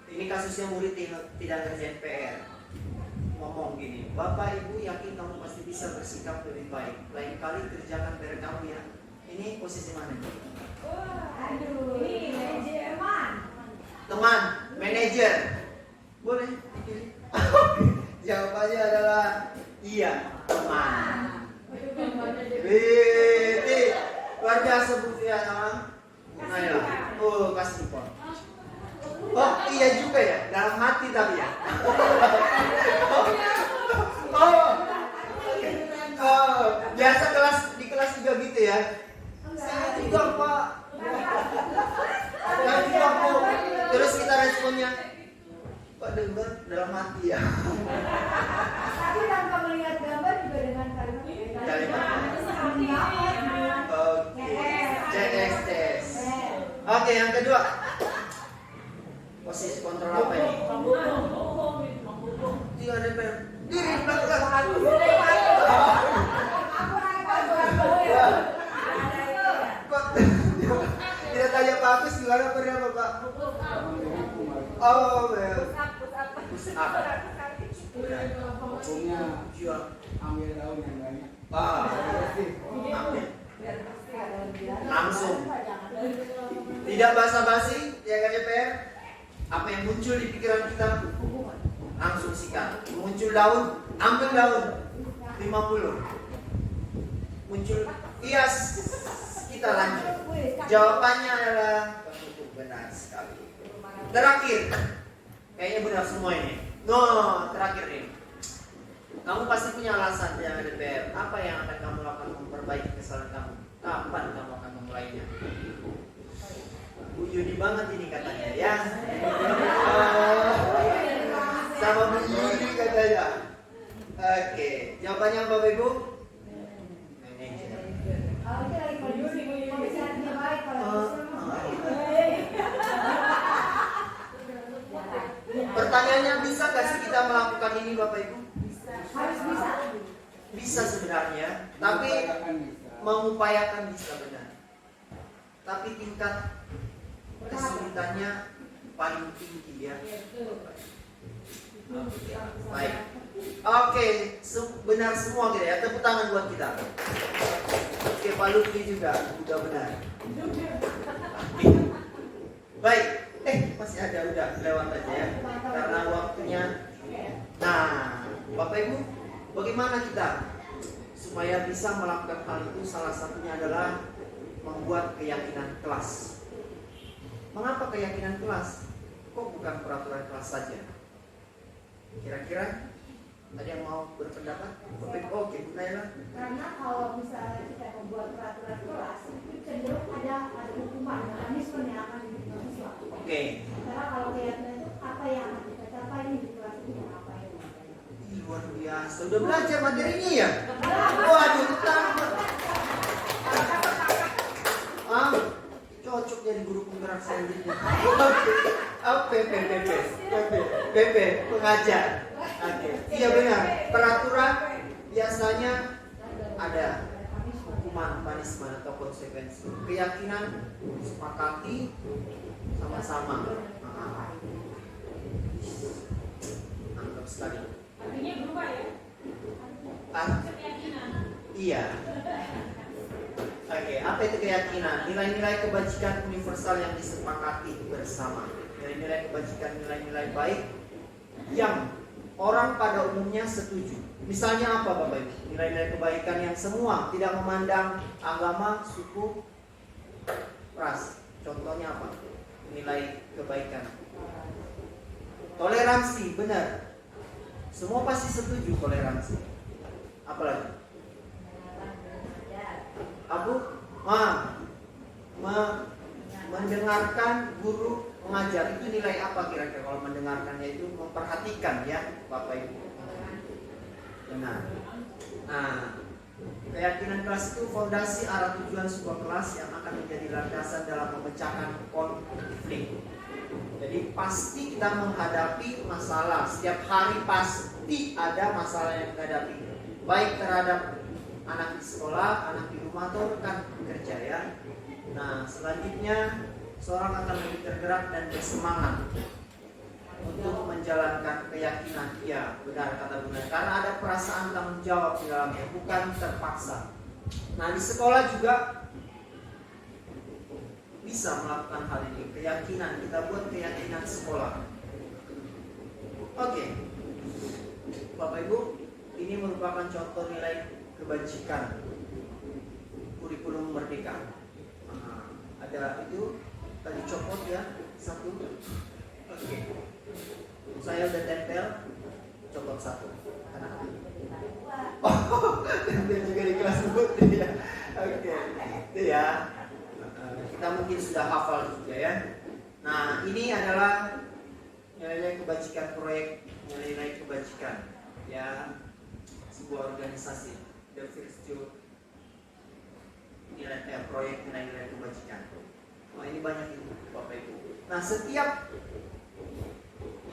Ini kasusnya murid tidak ngerjain PR. Ngomong gini, Bapak Ibu yakin kamu pasti bisa bersikap lebih baik. Lain kali kerjakan PR kamu ya. Ini posisi mana? Aduh, ini manajemen. Teman, manajer. Boleh dipilih. Jawabannya adalah iya, teman. Wih, luar biasa Bu Fiana. Nailah. Oh, kasih pon. Oh, iya juga ya. Dalam hati tapi ya. Oh, biasa di kelas juga gitu ya. Saya juga Pak. Saya juga Bu. Terus kita responnya, Pak dengar dalam hati ya. Tapi tanpa melihat gambar juga dengan kalimat. Oke, JX test. Oke, yang kedua. Posisi kontrol apa ini? Tidak ada ber. Diri belakang. Kok tidak tanya Pak Agus gimana pernya Pak? Oh, push up. hukumnya ambil daun yang banyak. Ambil. Langsung. Tidak basa-basi, ya kan DPR? Apa yang muncul di pikiran kita langsung sikat. Muncul daun, ambil daun. 50. Muncul hias, kita lanjut. Jawabannya adalah benar sekali. Terakhir, kayaknya benar semua ini. No, terakhir nih. Kamu pasti punya alasan ya DPR. Apa yang akan kamu lakukan memperbaiki kesalahan kamu? Kapan kamu akan memulainya? Bu Yudi banget ini katanya ya. Sama Bu Yudi katanya. Oke, jawabannya Bapak Ibu? Manajer. Kalau kita lagi pembicaranya baik kalau Pertanyaannya, bisa gak sih kita melakukan ini Bapak Ibu? harus bisa. Bisa sebenarnya, tapi mengupayakan bisa benar. Tapi tingkat kesulitannya paling tinggi ya. Baik. Oke, benar semua gitu ya. Tepuk tangan buat kita. Oke, Pak Lutfi juga udah benar. Baik. Masih ada, udah lewat aja ya. Karena waktunya. Nah, Bapak Ibu, bagaimana kita supaya bisa melakukan hal itu? Salah satunya adalah membuat keyakinan kelas. Mengapa keyakinan kelas? Kok bukan peraturan kelas saja? Kira-kira ada yang mau berpendapat? Oke, Bu Naila. Karena kalau misalnya kita membuat peraturan kelas itu cenderung ada hukuman, mekanisme yang akan diberikan siswa. Oke. Karena kalau keyakinan itu apa yang akan kita capai di kelas itu apa yang Luar biasa, udah belajar materinya ya? Waduh, takut. Cocok jadi guru penggerak selanjutnya. PP, pengajar. Oke, iya benar. Peraturan biasanya ada hukuman, punishment atau konsekuensi. Keyakinan sepakati sama-sama. Mantap sekali. Artinya berubah ya? Keyakinan. Iya. Oke, apa itu keyakinan? Nilai-nilai kebajikan universal yang disepakati bersama. Nilai-nilai kebajikan, nilai-nilai baik yang orang pada umumnya setuju. Misalnya apa Bapak Ibu? Nilai-nilai kebaikan yang semua tidak memandang agama, suku, ras. Contohnya apa? Nilai kebaikan. Toleransi, benar. Semua pasti setuju toleransi. Apalagi? Abu, mendengarkan guru mengajar itu nilai apa kira-kira kalau mendengarkannya itu memperhatikan ya Bapak Ibu. Benar. Nah, keyakinan kelas itu fondasi arah tujuan sebuah kelas yang akan menjadi landasan dalam memecahkan konflik. Jadi pasti kita menghadapi masalah. Setiap hari pasti ada masalah yang kita hadapi. Baik terhadap anak di sekolah, anak di rumah atau rekan kerja ya. Nah, selanjutnya seorang akan lebih tergerak dan bersemangat untuk menjalankan keyakinan. Ya, benar kata Bunda. Karena ada perasaan tanggung jawab di dalamnya, bukan terpaksa. Nah, di sekolah juga bisa melakukan hal ini. Keyakinan, kita buat keyakinan sekolah. Oke. Bapak Ibu, ini merupakan contoh nilai kebajikan kurikulum merdeka. Ada itu tadi copot ya, satu. Oke. Saya udah tempel, copot satu. Karena oh, tempel juga di kelas putih ya. Oke, itu ya. Kita mungkin sudah hafal juga ya. Nah, ini adalah nilai kebajikan proyek, nilai kebajikan ya sebuah organisasi. The Virtue proyek nilai-nilai kebajikan. Nah, ini banyak itu Bapak Ibu. Nah, setiap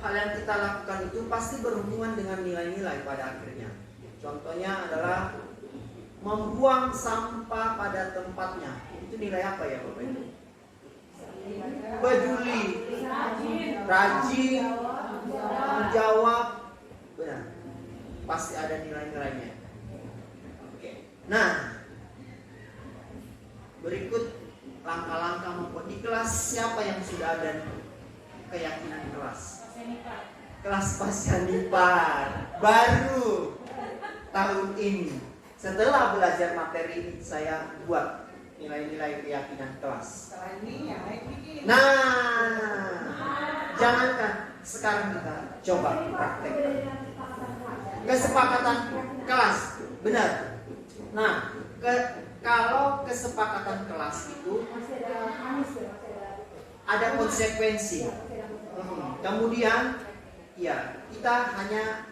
hal yang kita lakukan itu pasti berhubungan dengan nilai-nilai pada akhirnya. Contohnya adalah membuang sampah pada tempatnya. Itu nilai apa ya Bapak Ibu? Peduli, rajin, tanggung jawab. Benar. Pasti ada nilai-nilainya. Oke. Nah, berikut langkah-langkah membuat di kelas siapa yang sudah ada keyakinan kelas? Kelas Pasyanipar baru tahun ini. Setelah belajar materi ini saya buat nilai-nilai keyakinan kelas. Nah, jangankan sekarang kita coba praktek. Kesepakatan kelas, benar. Nah, kalau kesepakatan kelas itu ada konsekuensi. Kemudian, ya kita hanya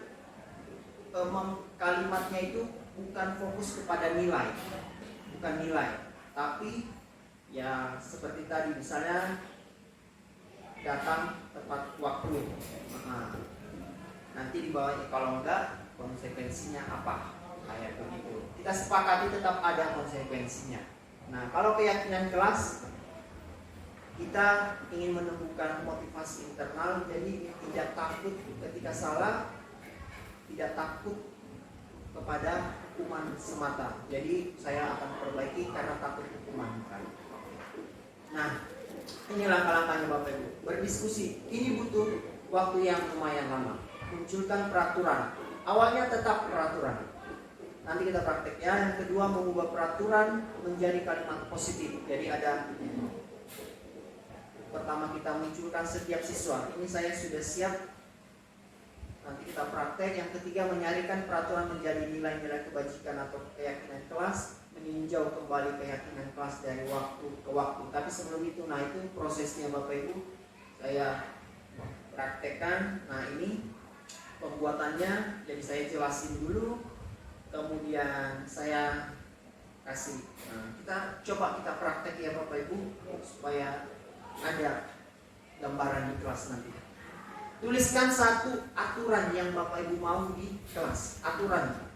kalimatnya itu bukan fokus kepada nilai, bukan nilai, tapi ya seperti tadi misalnya datang tepat waktu. Nanti di bawahnya kalau enggak konsekuensinya apa? Kayak begitu. Kita sepakati tetap ada konsekuensinya. Nah, kalau keyakinan kelas kita ingin menemukan motivasi internal, jadi tidak takut ketika salah, tidak takut kepada hukuman semata. Jadi saya akan perbaiki karena takut hukuman. Nah, ini langkah-langkahnya Bapak Ibu. Berdiskusi, ini butuh waktu yang lumayan lama. Munculkan peraturan. Awalnya tetap peraturan. Nanti kita praktek ya. Yang kedua, mengubah peraturan menjadi kalimat positif. Jadi ada pertama kita munculkan setiap siswa. Ini saya sudah siap. Nanti kita praktek. Yang ketiga, menyalurkan peraturan menjadi nilai-nilai kebajikan atau keyakinan kelas, meninjau kembali keyakinan kelas dari waktu ke waktu. Tapi sebelum itu, nah itu prosesnya Bapak Ibu. Saya praktekkan. Nah ini pembuatannya. Jadi saya jelasin dulu. Kemudian saya kasih. Nah, kita praktek ya Bapak Ibu supaya ada gambaran di kelas nanti. Tuliskan satu aturan yang Bapak Ibu mau di kelas. Aturan.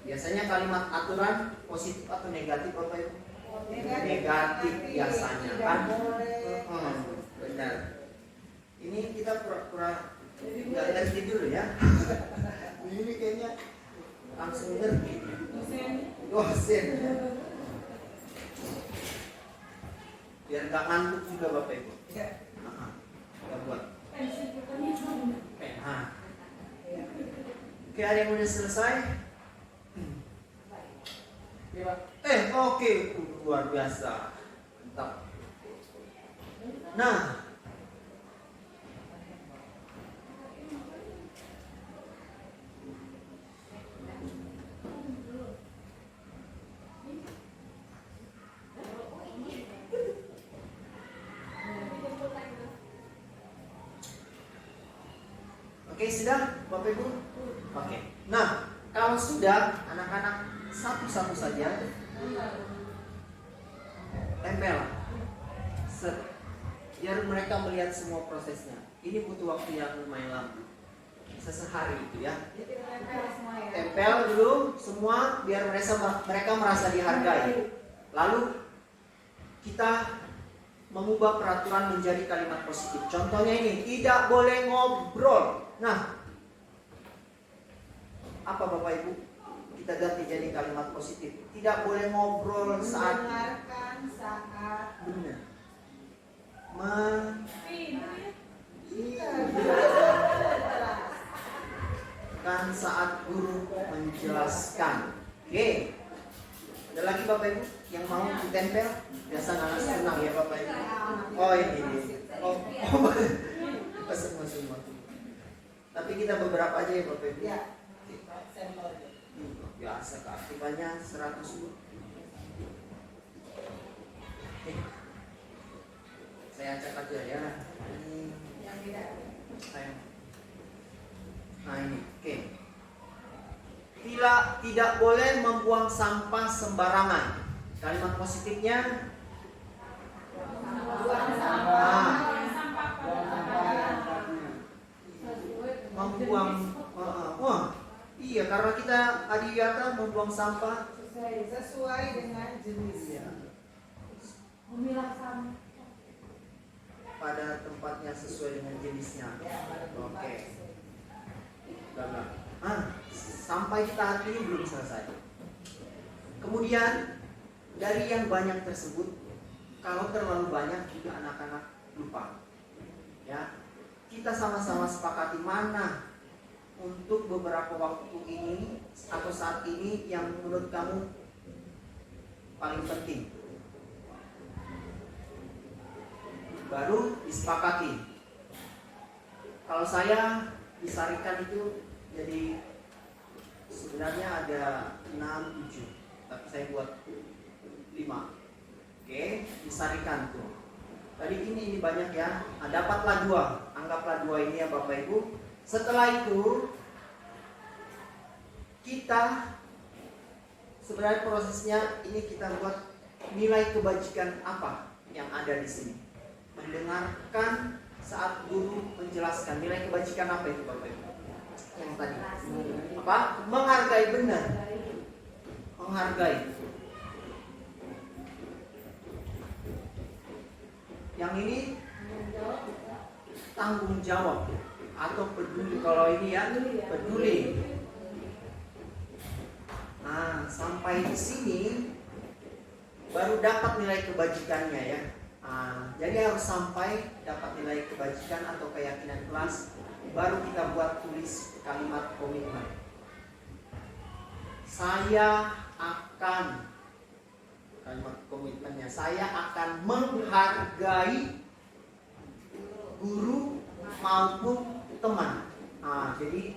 Biasanya kalimat aturan positif atau negatif Bapak Ibu? Negatif biasanya kan. Benar. Ini kita pura-pura nggak ngerti dulu ya. Ini kayaknya langsung ngerti. Dosen. Biar nggak ngantuk juga Bapak Ibu. Kita buat. Oke, ada yang udah selesai? Oke, luar biasa. Mantap. Nah, Oke, sudah Bapak Ibu? Oke. Nah, kalau sudah, anak-anak satu-satu saja tempel. Set. Biar mereka melihat semua prosesnya. Ini butuh waktu yang lumayan lama. Sehari itu ya. Tempel dulu semua biar mereka merasa dihargai. Lalu kita mengubah peraturan menjadi kalimat positif. Contohnya ini, tidak boleh ngobrol. Nah, apa Bapak Ibu? Kita ganti jadi kalimat positif. Tidak boleh ngobrol saat Mendengarkan saat benar. Kan saat guru menjelaskan. Oke. Ada lagi Bapak Ibu yang mau ditempel? Biasa anak senang ya Bapak Ibu. Oh ini. Oh. Semua. Tapi kita beberapa aja ya Bapak Ibu. ya. Biasa keaktifannya 100 Bu. Saya acak aja ya. Nah ini, oke. Tidak boleh membuang sampah sembarangan. Kalimat positifnya membuang. Wah, iya karena kita adiwiyata membuang sampah Sesuai dengan jenisnya. Memilah sampah. pada tempatnya sesuai dengan jenisnya. Oke. Sampai tahap ini belum selesai. Kemudian dari yang banyak tersebut, kalau terlalu banyak juga anak-anak lupa. Ya, kita sama-sama sepakati mana untuk beberapa waktu ini atau saat ini yang menurut kamu paling penting. Baru disepakati. Kalau saya disarikan itu jadi sebenarnya ada 6, 7, tapi saya buat 5. Oke, disarikan tuh. Tadi ini banyak ya. Nah, dapatlah 2. Anggaplah 2 ini ya Bapak Ibu. Setelah itu kita sebenarnya prosesnya ini kita buat nilai kebajikan apa yang ada di sini. Mendengarkan saat guru menjelaskan. Nilai kebajikan apa itu Bapak Ibu? Yang tadi apa? Menghargai benar. Menghargai. Yang ini tanggung jawab atau peduli. Kalau ini ya peduli. Nah, sampai di sini baru dapat nilai kebajikannya ya. Jadi harus sampai dapat nilai kebajikan atau keyakinan kelas, baru kita buat tulis kalimat komitmen. Saya akan, kalimat komitmennya, saya akan menghargai guru maupun teman. Jadi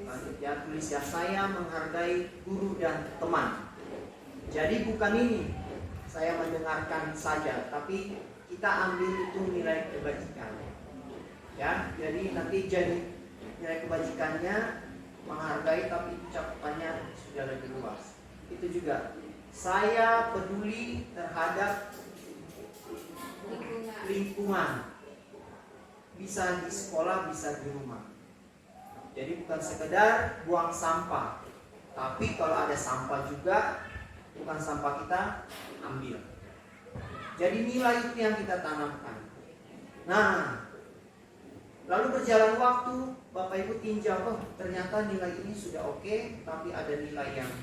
lanjut ya, tulis ya, saya menghargai guru dan teman. Jadi bukan ini saya mendengarkan saja, tapi kita ambil itu nilai kebajikan. Ya, jadi nanti jadi nilai kebajikannya menghargai, tapi cakupannya sudah lebih luas. Itu juga saya peduli terhadap lingkungan, bisa di sekolah, bisa di rumah. Jadi bukan sekedar buang sampah, tapi kalau ada sampah juga, bukan sampah kita ambil. Jadi nilai itu yang kita tanamkan. Nah, lalu berjalan waktu, Bapak Ibu tinjau, ternyata nilai ini sudah oke, tapi ada nilai yang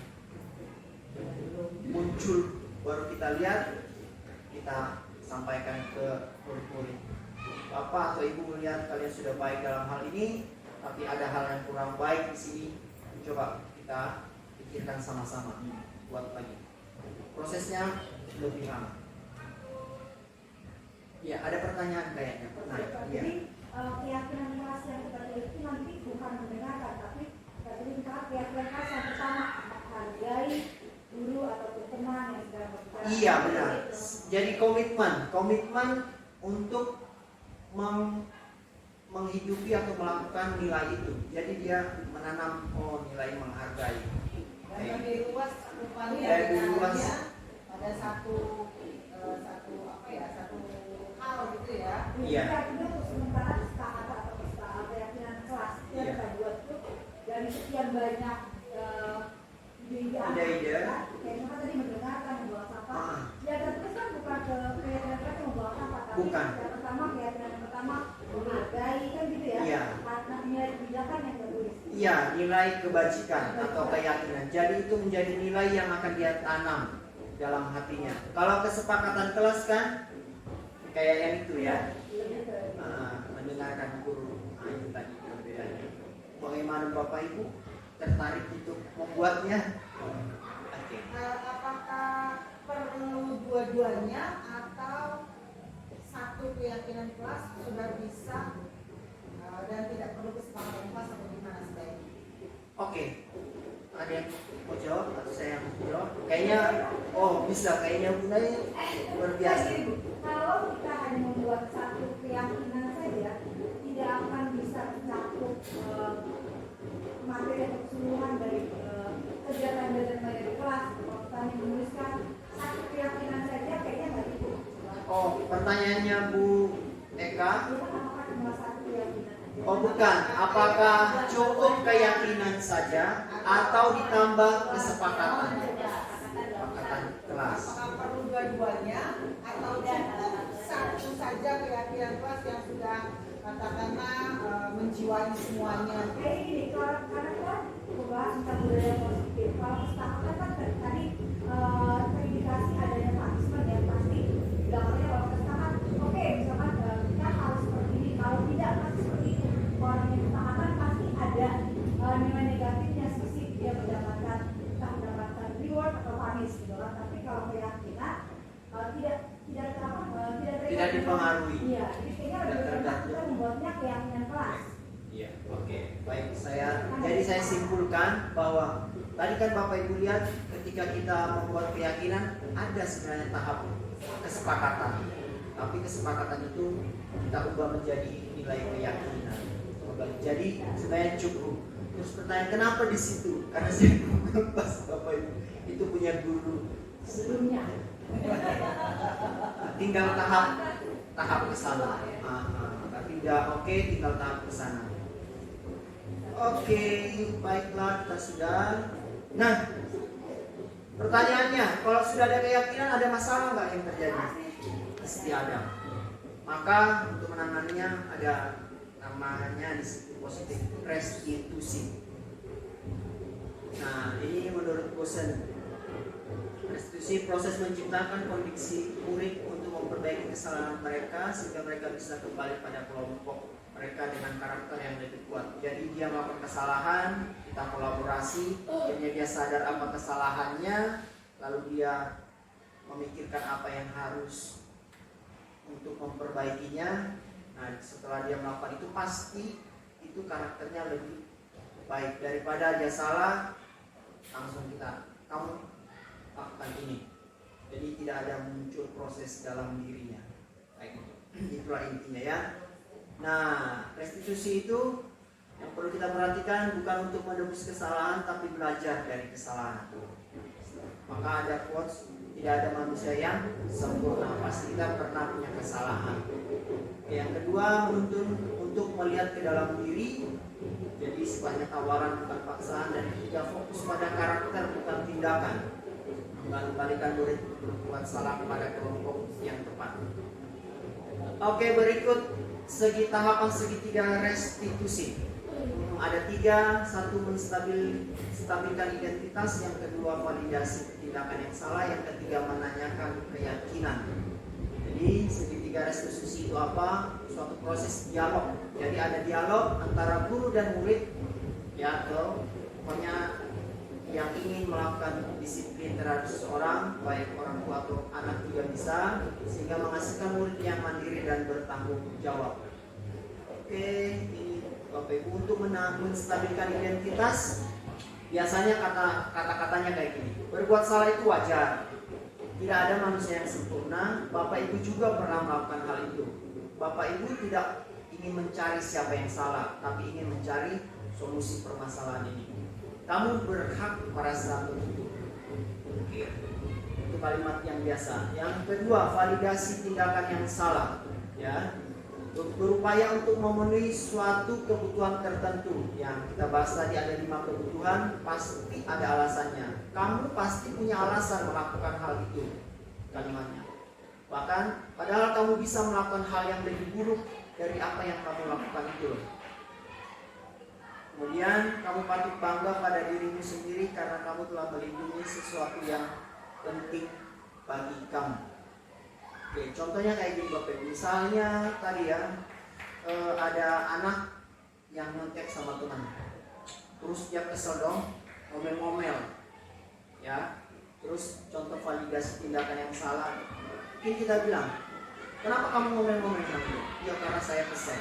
muncul, baru kita lihat, kita sampaikan ke murid-murid. Bapak atau Ibu melihat kalian sudah baik dalam hal ini, tapi ada hal yang kurang baik di sini. Coba kita pikirkan sama-sama, buat lagi. Prosesnya lebih lama. Ya, ada pertanyaan kayaknya. Nah, Jadi keyakinan kelas yang kita tulis itu nanti bukan mendengarkan, tapi kita tulis keyakinan kelas yang pertama, menghargai guru ataupun teman yang sedang berbicara. iya benar. Jadi komitmen untuk menghidupi atau melakukan nilai itu. Jadi dia menanam nilai menghargai. Dan lebih luas cakupannya Lebih luas. pada satu hal gitu ya. Iya. Itu sementara kesepakatan atau keyakinan kelas yang kita buat itu dari sekian banyak ide-ide, kayak kita tadi mendengarkan membawa sampah. Ya terus kan bukan ke keyakinan kelas yang membawa sampah, tapi Bukan. yang pertama keyakinan yang pertama menghargai kan gitu ya. Iya. Karena nilai kebijakan yang tertulis. Iya, nilai kebajikan atau keyakinan. Jadi itu menjadi nilai yang akan dia tanam dalam hatinya. Kalau kesepakatan kelas kan kayak yang itu ya, mendengarkan guru. Itu tadi perbedaannya. Bagaimana Bapak Ibu tertarik untuk membuatnya? Oke. Apakah perlu dua-duanya atau satu keyakinan kelas sudah bisa dan tidak perlu kesepakatan kelas atau gimana sebaiknya? Oke. Ada yang mau jawab atau saya yang mau jawab? Kayaknya, bisa. Kayaknya Bunda luar biasa. Kalau kita hanya membuat satu keyakinan saja, tidak akan bisa mencakup materi atau keseluruhan dari kegiatan belajar mengajar di kelas. Kalau kita hanya menuliskan satu keyakinan saja, kayaknya nggak cukup. Pertanyaannya Bu Eka. Kita apakah cuma satu keyakinan saja? Bukan. Apakah cukup keyakinan saja atau ditambah kesepakatan? Kesepakatan kelas. Apakah perlu dua-duanya atau cukup satu saja keyakinan kelas yang sudah katakanlah menjiwai semuanya? Kayak gini, karena kan membahas tentang budaya positif. Kalau kesepakatan kan tadi terindikasi adanya punishment yang pasti. Gambarnya kalau kesepakatan, oke, misalkan kita harus seperti ini. Kalau tidak pasti seperti itu. Kalau yang kesepakatan pasti ada nilai negatifnya, sisi dia mendapatkan reward atau punish gitu kan. Tapi kalau keyakinan Tidak dipengaruhi. Iya, jadi kayaknya lebih enak kita membuatnya keyakinan kelas. Iya, oke. Baik, jadi saya simpulkan bahwa tadi kan Bapak Ibu lihat ketika kita membuat keyakinan ada sebenarnya tahap kesepakatan. Tapi kesepakatan itu kita ubah menjadi nilai keyakinan. Jadi sebenarnya cukup. Terus pertanyaan kenapa di situ? Karena saya pas Bapak Ibu itu punya guru Sebelumnya. tinggal tahap ke sana. Tidak oke, tinggal tahap ke sana. Oke, baiklah kita sudah. Nah, pertanyaannya, kalau sudah ada keyakinan ada masalah nggak yang terjadi? Pasti ada. Maka untuk menanganinya ada namanya di situ positif restitusi. Nah, ini menurut dosen. Restitusi proses menciptakan kondisi murid untuk memperbaiki kesalahan mereka sehingga mereka bisa kembali pada kelompok mereka dengan karakter yang lebih kuat. Jadi dia melakukan kesalahan, kita kolaborasi, akhirnya dia sadar apa kesalahannya, lalu dia memikirkan apa yang harus untuk memperbaikinya. Nah, setelah dia melakukan itu pasti itu karakternya lebih baik daripada dia salah langsung kamu lakukan ini. Jadi tidak ada muncul proses dalam dirinya. Baik, itulah intinya ya. Nah, restitusi itu yang perlu kita perhatikan bukan untuk menebus kesalahan tapi belajar dari kesalahan. Maka ada quotes, tidak ada manusia yang sempurna, pasti kita pernah punya kesalahan. Yang kedua, untuk melihat ke dalam diri. Jadi sifatnya tawaran bukan paksaan. Dan ketiga, fokus pada karakter bukan tindakan. Mengembalikan murid berbuat salah kepada kelompok yang tepat. Oke, berikut tahapan segitiga restitusi. Ada 3, 1 menstabilkan identitas, yang kedua validasi tindakan yang salah, yang ketiga menanyakan keyakinan. Jadi segitiga restitusi itu apa? Suatu proses dialog. Jadi ada dialog antara guru dan murid, ya, atau pokoknya yang ingin melakukan disiplin terhadap seseorang, baik orang tua atau anak juga bisa, sehingga menghasilkan murid yang mandiri dan bertanggung jawab. Oke, ini Bapak Ibu untuk menstabilkan identitas, biasanya kata-katanya kayak gini. Berbuat salah itu wajar. Tidak ada manusia yang sempurna. Bapak Ibu juga pernah melakukan hal itu. Bapak Ibu tidak ingin ingin mencari siapa yang salah, tapi ingin mencari solusi permasalahan ini. Kamu berhak merasa begitu. Oke. Itu kalimat yang biasa. Yang kedua, validasi tindakan yang salah. Ya, berupaya untuk memenuhi suatu kebutuhan tertentu. Yang kita bahas tadi ada 5 kebutuhan, pasti ada alasannya. Kamu pasti punya alasan melakukan hal itu. Kalimatnya. Bahkan padahal kamu bisa melakukan hal yang lebih buruk dari apa yang kamu lakukan itu. Kemudian kamu patut bangga pada dirimu sendiri karena kamu telah melindungi sesuatu yang penting bagi kamu. Oke, contohnya kayak gini Bapak Ibu. Misalnya tadi ya, ada anak yang nyontek sama teman. Terus dia kesel dong, ngomel-ngomel. Ya. Terus contoh validasi tindakan yang salah. Mungkin kita bilang, kenapa kamu ngomel-ngomel sama dia? Ya karena saya kesel.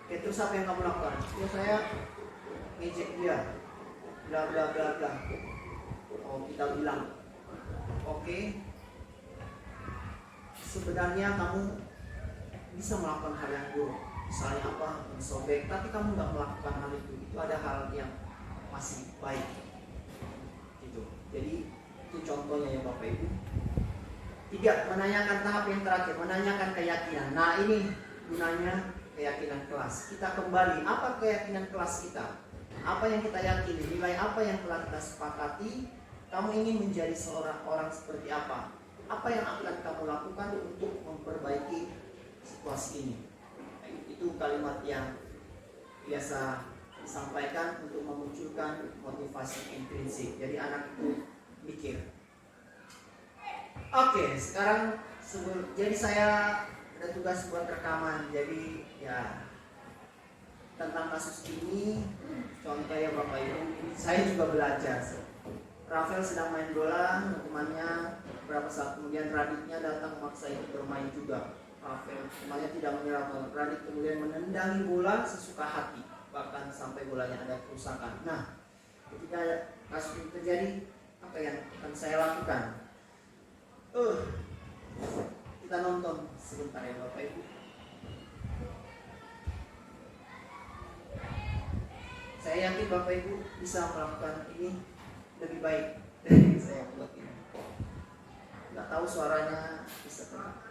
Oke, terus apa yang kamu lakukan? Ya saya ngejek dia, bla bla bla bla. Oh, kita bilang, oke, sebenarnya kamu bisa melakukan hal yang buruk. Misalnya apa? Mensobek, tapi kamu nggak melakukan hal itu. Itu ada hal yang masih baik. Gitu. Jadi itu contohnya ya Bapak Ibu. 3. Menanyakan tahap yang terakhir, menanyakan keyakinan. Nah ini gunanya keyakinan kelas. Kita kembali, apa keyakinan kelas kita? Apa yang kita yakini? Nilai apa yang telah kita sepakati? Kamu ingin menjadi seorang orang seperti apa? Apa yang akan kamu lakukan untuk memperbaiki situasi ini? Itu kalimat yang biasa disampaikan untuk memunculkan motivasi intrinsik. Jadi anak itu mikir. Oke, sekarang jadi saya ada tugas buat rekaman. Jadi ya tentang kasus ini, contoh ya Bapak Ibu, saya juga belajar. Rafael sedang main bola, temannya beberapa saat kemudian Raditnya datang memaksa itu bermain juga. Rafael temannya tidak menyerang, Radit kemudian menendangi bola sesuka hati, bahkan sampai bolanya ada kerusakan. Nah, ketika kasus itu terjadi, apa yang akan saya lakukan? Kita nonton sebentar ya Bapak Ibu. Saya yakin Bapak Ibu bisa melakukan ini lebih baik dari saya buat ini. Nggak tahu suaranya bisa terdengar.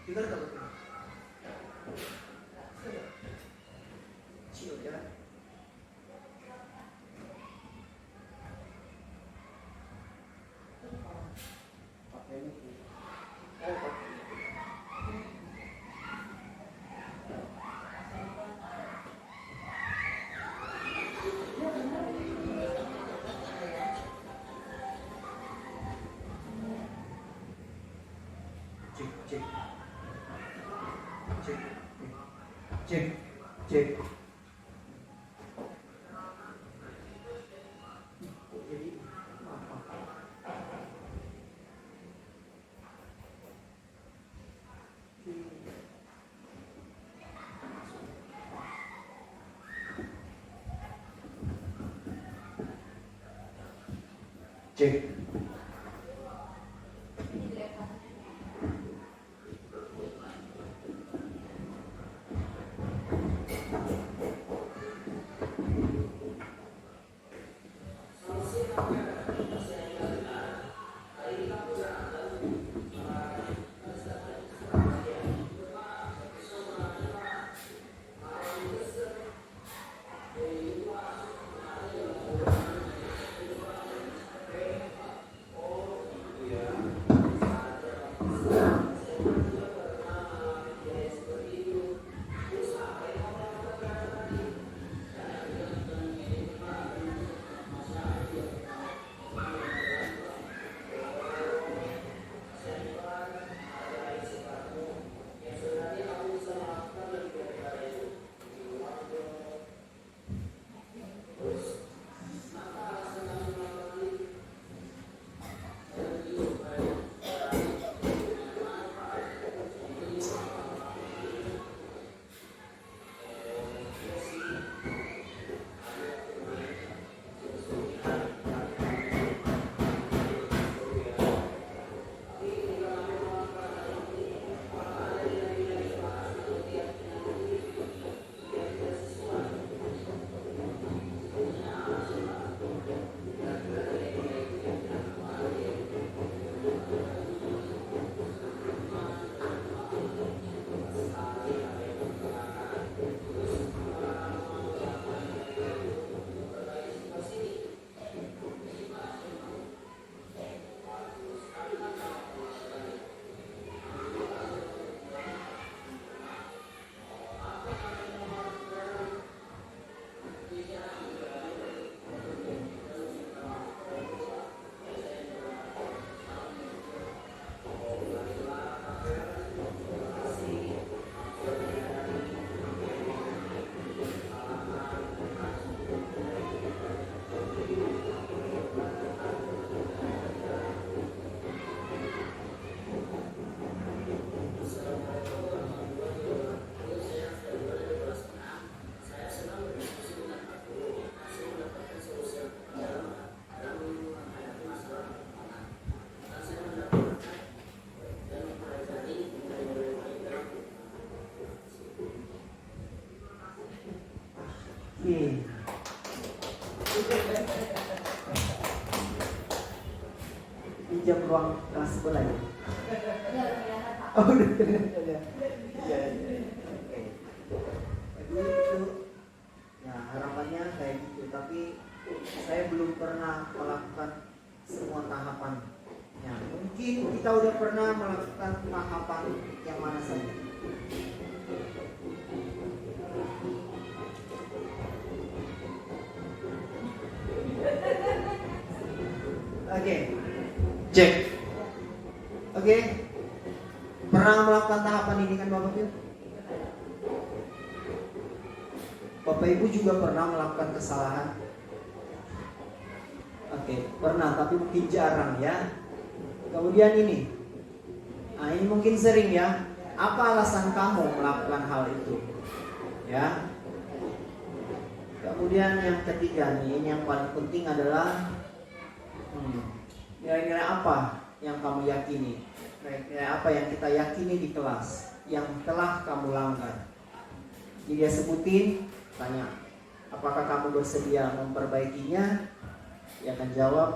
Dengar nggak Bapak Ibu? Kecil ya. Cek. Cek. Oke. Pinjam ruang kelas sebelah ya? Oh, udah. Iya. Oke. Jadi itu, ya harapannya kayak gitu. Tapi saya belum pernah melakukan semua tahapannya. Mungkin kita udah pernah melakukan tahapan yang mana saja. Oke, cek. Oke, pernah melakukan tahapan ini kan Bapak Ibu? Bapak Ibu juga pernah melakukan kesalahan? Oke, pernah tapi mungkin jarang ya. Kemudian ini, nah ini mungkin sering ya. Apa alasan kamu melakukan hal itu? Ya. Kemudian yang ketiga nih, ini yang paling penting adalah kira-kira apa yang kamu yakini? Kira-kira apa yang kita yakini di kelas yang telah kamu langgar? Jadi dia sebutin, tanya, apakah kamu bersedia memperbaikinya? Dia akan jawab,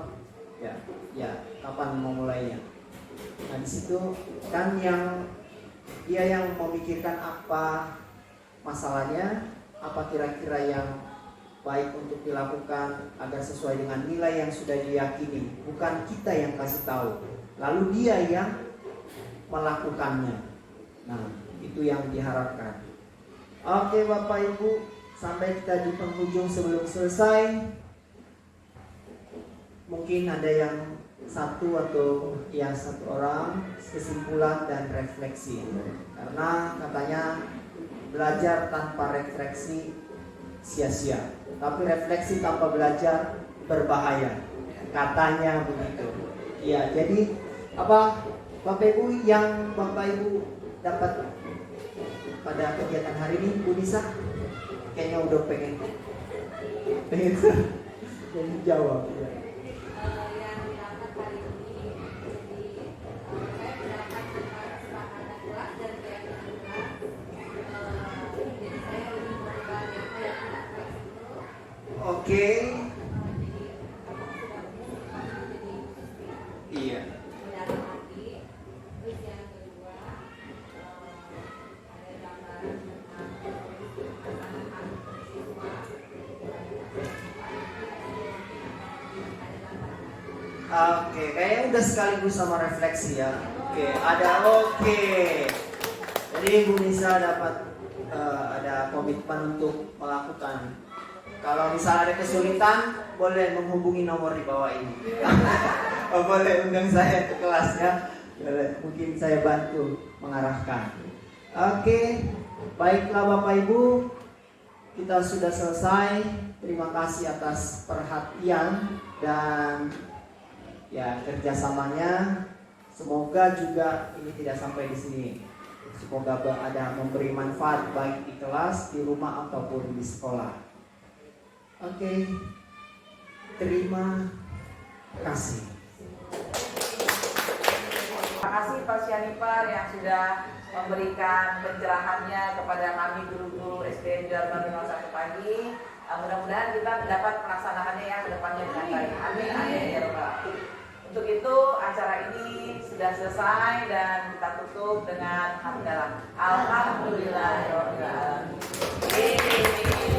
ya, kapan mau mulainya? Nah di situ kan dia yang memikirkan apa masalahnya, apa kira-kira yang baik untuk dilakukan agar sesuai dengan nilai yang sudah diyakini. Bukan kita yang kasih tahu, lalu dia yang melakukannya. Nah, itu yang diharapkan. Oke Bapak Ibu, sampai kita di penghujung sebelum selesai. Mungkin ada yang satu orang kesimpulan dan refleksi. Karena katanya belajar tanpa refleksi sia-sia. Tapi refleksi tanpa belajar berbahaya. Katanya begitu. Ya, jadi apa Bapak Ibu yang Bapak Ibu dapat pada kegiatan hari ini, Bu Nisa kayaknya udah pengen jadi jawab ya. Yang didapat hari ini, jadi saya mendapatkan kesepakatan kelas dan keyakinan kelas. Jadi saya lebih mengubah yang keyakinan kelas itu. Oke. Iya. Dalam hati. Terus yang kedua, ada gambaran tentang pasangan siswa. Oke, kayaknya udah sekaligus sama refleksi ya. Oke. Jadi Bu Nisa dapat ada komitmen untuk melakukan. Kalau misalnya ada kesulitan, boleh menghubungi nomor di bawah ini. Boleh undang saya ke kelasnya. Boleh, mungkin saya bantu mengarahkan. Oke, baiklah Bapak Ibu, kita sudah selesai. Terima kasih atas perhatian dan ya kerjasamanya. Semoga juga ini tidak sampai di sini. Semoga ada memberi manfaat baik di kelas, di rumah ataupun di sekolah. Oke, terima kasih. Terima kasih Pak Syanipar yang sudah memberikan pencerahannya kepada kami guru-guru SDN Johar Baru 01 pagi. Mudah-mudahan kita dapat melaksanakannya ya ke depannya dengan baik. Amin ya Rabbal. Untuk itu acara ini sudah selesai dan kita tutup dengan hamdalah. Alhamdulillahirabbil alamin.